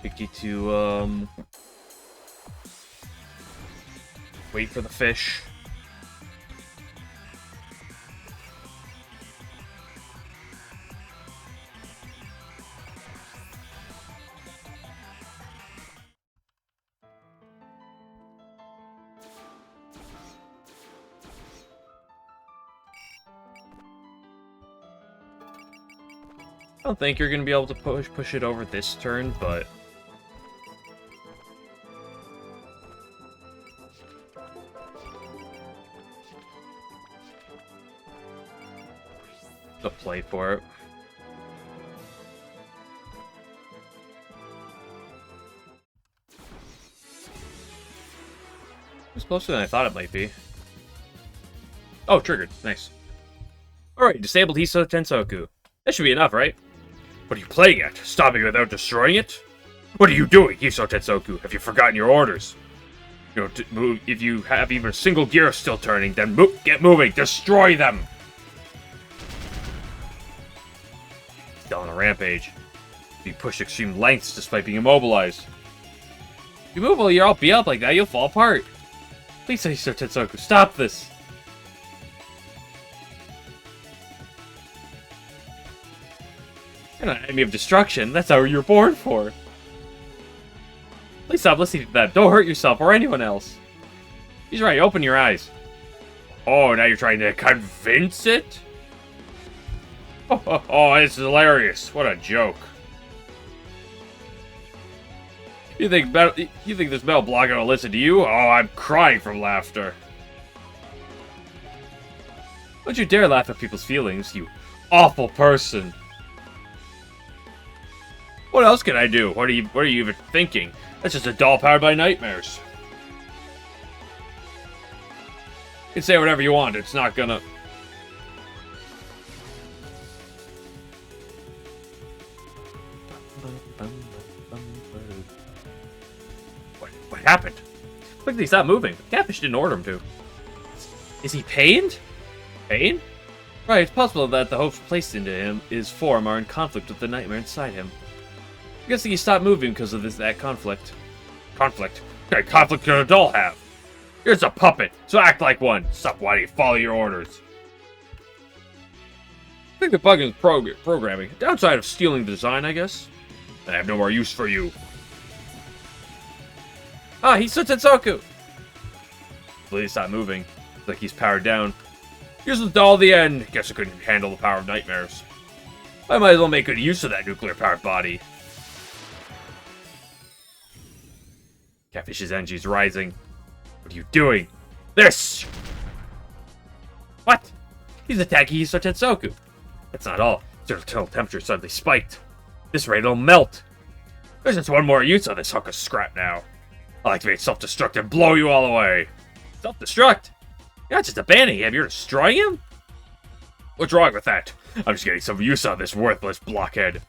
52, wait for the fish. I don't think you're going to be able to push it over this turn, but... a play for it. It's closer than I thought it might be. Oh, triggered. Nice. Alright, disabled Hiso Tensoku. That should be enough, right? What are you playing at? Stopping without destroying it? What are you doing, Hiso Tensoku? Have you forgotten your orders? You know, if you have even a single gear still turning, then get moving! Destroy them! Still on a rampage. You push extreme lengths despite being immobilized. If you move while you're all beat up like that, you'll fall apart. Please, Hiso Tensoku, stop this! You're not an enemy of destruction. That's how you're born for. Please stop listening to that. Don't hurt yourself or anyone else. He's right. Open your eyes. Oh, now you're trying to convince it? Oh, it's hilarious. What a joke. You think this metal block gonna listen to you? Oh, I'm crying from laughter. Don't you dare laugh at people's feelings, you awful person. What else can I do? What are you even thinking? That's just a doll powered by nightmares. You can say whatever you want, it's not gonna... What happened? Quickly, he stopped moving. The catfish didn't order him to. Is he pained? Pain? Right, it's possible that the hopes placed into his form are in conflict with the nightmare inside him. I'm guessing he stopped moving because of that conflict. Conflict? What kind of conflict could a doll have? You're just a puppet, so act like one. Stop whining and follow your orders. I think the bug is programming. Downside of stealing the design, I guess. I have no more use for you. Ah, he's Tetsuko! Please stop moving. Looks like he's powered down. Here's the doll at the end. Guess I couldn't handle the power of nightmares. I might as well make good use of that nuclear-powered body. Catfish's energy is rising. What are you doing? This! What? He's attacking Hiso Tetsuko. That's not all. His internal temperature suddenly spiked. This rate will melt. There's just one more use of this hunk of scrap now. I'll activate self-destruct and blow you all away. Self-destruct? You're not just abandoning him, you're destroying him? What's wrong with that? I'm just getting some use out of this worthless blockhead.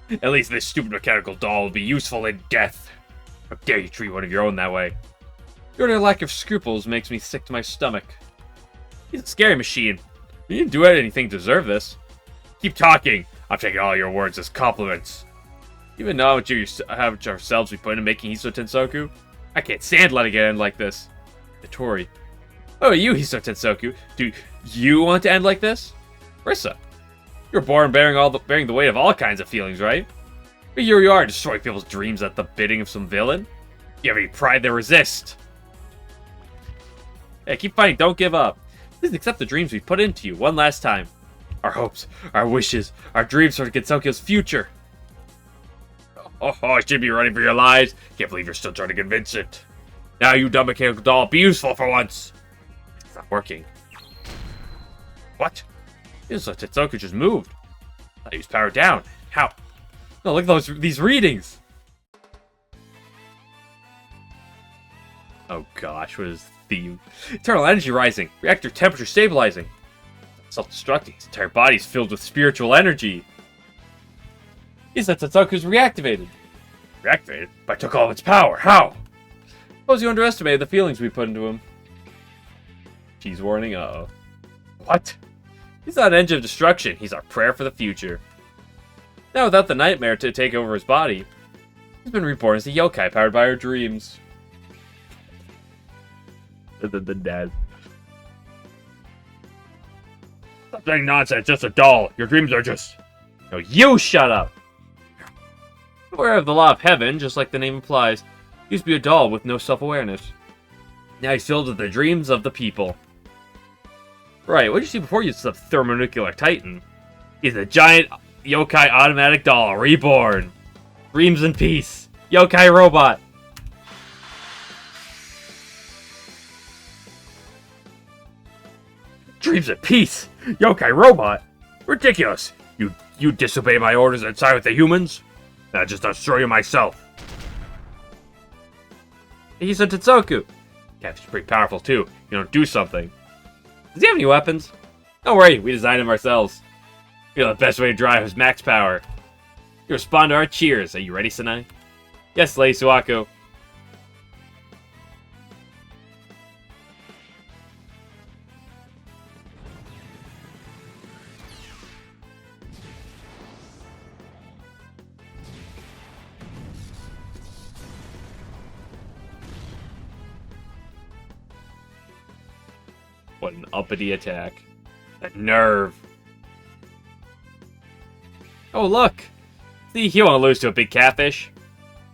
At least this stupid mechanical doll will be useful in death. How dare you treat one of your own that way? Your lack of scruples makes me sick to my stomach. He's a scary machine. You didn't do anything to deserve this. Keep talking. I'm taking all your words as compliments. Even know how much ourselves we put into making Hiso Tetsuko? I can't stand letting it end like this. Tori. Oh, you, Hiso Tetsuko. Do you want to end like this? Rissa. You're born bearing the weight of all kinds of feelings, right? But here you are, destroying people's dreams at the bidding of some villain. You have any pride to resist. Hey, keep fighting, don't give up. Please accept the dreams we put into you one last time. Our hopes, our wishes, our dreams for Gensokyo's future. Oh, I should be running for your lives. Can't believe you're still trying to convince it. Now, you dumb mechanical doll, be useful for once. It's not working. What? Hiso Tetsuko just moved. I thought he was powered down. How? No, look at these readings. Oh gosh, what is the theme? Internal energy rising. Reactor temperature stabilizing. Self-destructing. His entire body is filled with spiritual energy. Hiso Tetsuko's reactivated. Reactivated? But I took all of its power. How? Suppose you underestimated the feelings we put into him. Cheese warning. Uh-oh. What? He's not an engine of destruction. He's our prayer for the future. Now, without the nightmare to take over his body, he's been reborn as a yokai powered by our dreams. The dad. Stop saying nonsense. Just a doll. Your dreams are just... No, you shut up. Aware of the law of heaven, just like the name implies, he used to be a doll with no self-awareness. Now he's filled with the dreams of the people. Right, what did you see before you saw the thermonuclear titan? He's a giant yokai automatic doll, reborn. Dreams in peace. Yokai robot. Dreams in peace? Yokai robot? Ridiculous. You disobey my orders and side with the humans? I'll just destroy you myself. He's a Tetsuko. Catfish is pretty powerful too. You don't do something. Does he have any weapons? Don't worry, we designed them ourselves. We know the best way to drive is max power. You respond to our cheers. Are you ready, Sanai? Yes, Lady Suwako. What an uppity attack. That nerve. Oh, look! See, he won't lose to a big catfish.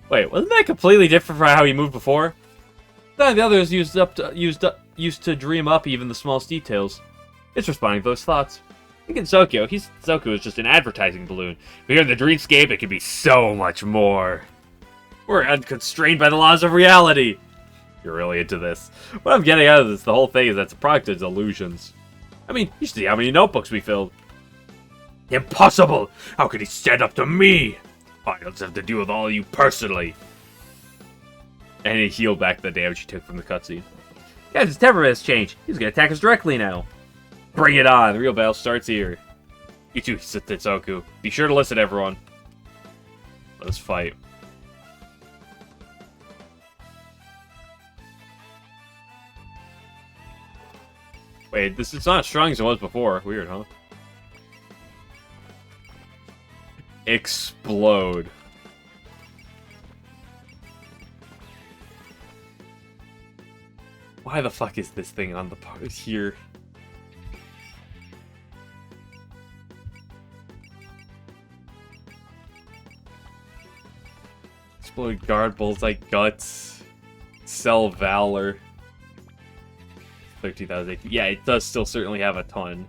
Wait, wasn't that completely different from how he moved before? None of the others used to dream up even the smallest details. It's responding to those thoughts. Think in Hisoku is just an advertising balloon. But here in the dreamscape, it can be so much more. We're unconstrained by the laws of reality. You're really into this. What I'm getting out of this, the whole thing, is that's a product of illusions. I mean, you see how many notebooks we filled. Impossible! How could he stand up to me? I don't have to deal with all of you personally. And he healed back the damage he took from the cutscene. Guys, his temperament has changed. He's gonna attack us directly now. Bring it on! The real battle starts here. You too, Tetsuko. Be sure to listen, everyone. Let's fight. Wait, this is not as strong as it was before. Weird, huh? Explode. Why the fuck is this thing on the part here? Explode guard, bullseye, guts, sell valor. 13,000 AP. Yeah, it does still certainly have a ton.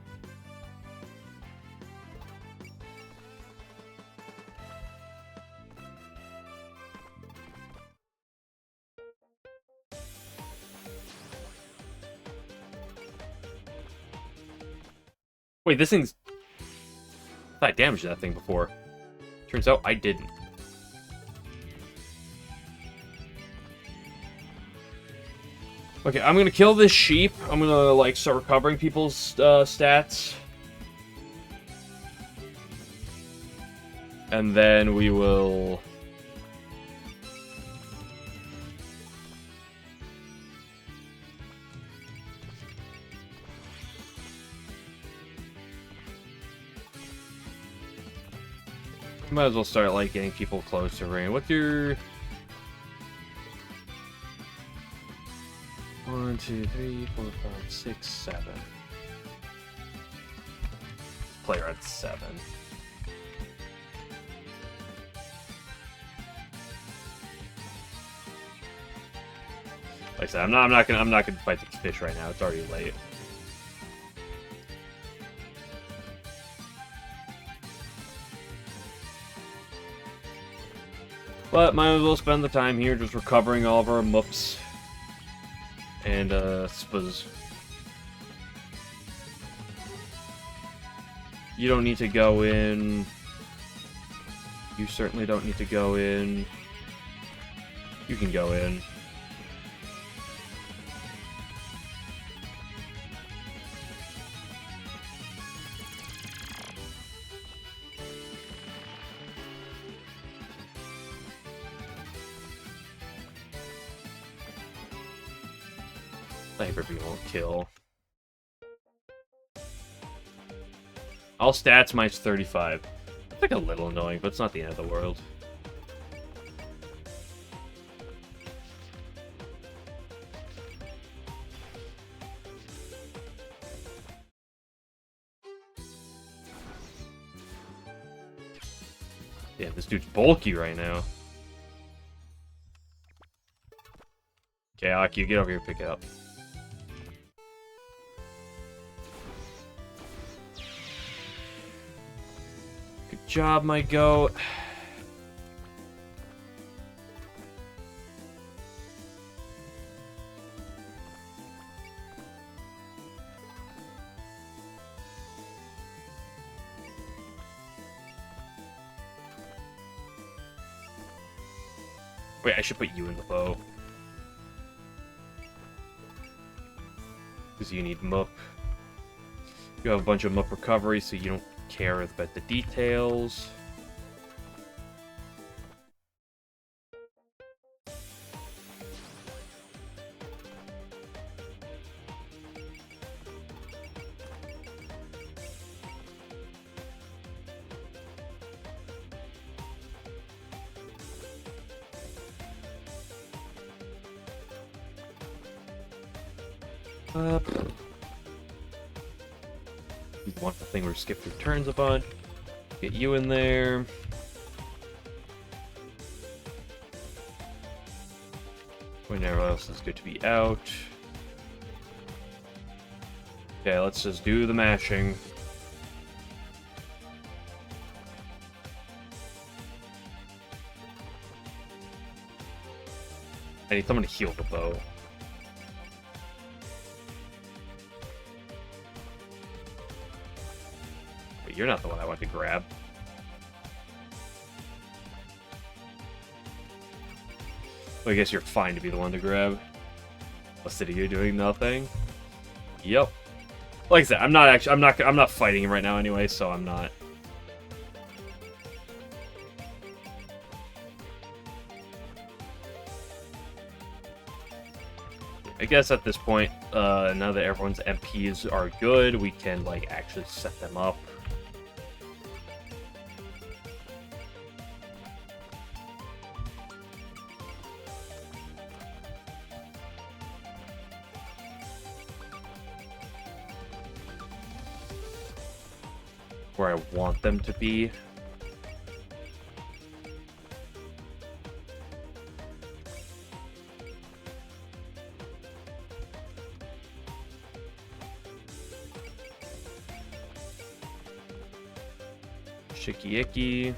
Wait, this thing's... I thought I damaged that thing before. Turns out I didn't. Okay, I'm gonna kill this sheep. I'm gonna, like, start recovering people's stats. And then we will... Might as well start, like, getting people close to rain. What's your... 1, 2, 3, 4, 5, 6, 7. Player at 7. Like I said, I'm not gonna fight the fish right now. It's already late. But might as well spend the time here just recovering all of our moops. And, spuzz. You don't need to go in. You certainly don't need to go in. You can go in. Hyper-beam won't kill. All stats minus 35. It's like a little annoying, but it's not the end of the world. Damn, this dude's bulky right now. Okay, Aki, get over here and pick it up. Good job, my goat. Wait, I should put you in the bow. Because you need mup. You have a bunch of mup recovery, so you don't care about the details. You want the thing where skip through turns a bunch. Get you in there. Whenever else is good to be out. Okay, let's just do the mashing. I need someone to heal the bow. But you're not the one I want to grab. Well, I guess you're fine to be the one to grab. What's it? You're doing nothing. Yep. Like I said, I'm not fighting him right now anyway, so I'm not. I guess at this point, now that everyone's MPs are good, we can, like, actually set them up. Where I want them to be. Shicky icky.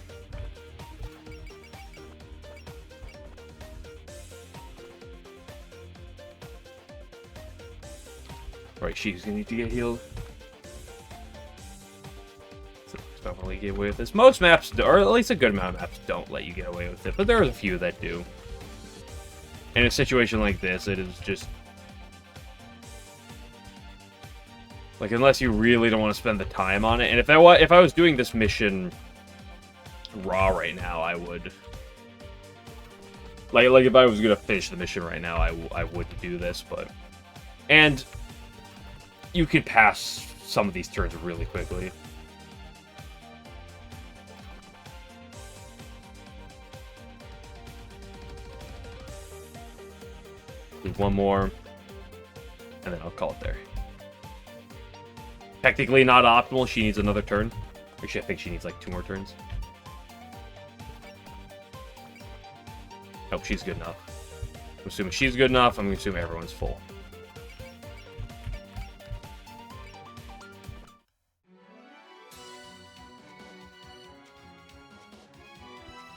Right, she's gonna need to get healed. Don't really get away with this. Most maps, or at least a good amount of maps, don't let you get away with it, but there are a few that do. In a situation like this, it is just like, unless you really don't want to spend the time on it. And if I was doing this mission raw right now, I would like if I was gonna finish the mission right now, I would do this, but and you could pass some of these turns really quickly. Do one more, and then I'll call it there. Technically not optimal. She needs another turn. Actually, I think she needs like 2 more turns. Nope, she's good enough. I'm assuming she's good enough. I'm assuming everyone's full.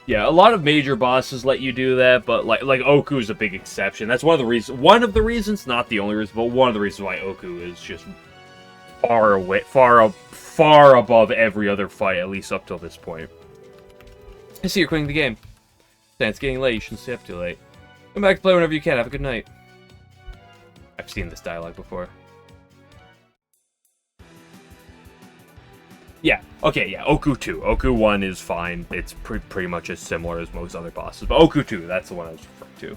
Yeah, a lot of major bosses let you do that, but like Oku is a big exception. That's one of the reasons, not the only reason, but one of the reasons why Oku is just far above every other fight, at least up till this point. I see you're quitting the game. It's getting late. You shouldn't stay up too late. Come back to play whenever you can. Have a good night. I've seen this dialogue before. Yeah, okay, yeah, Oku 2. Oku 1 is fine. It's pretty much as similar as most other bosses. But Oku 2, that's the one I was referring to.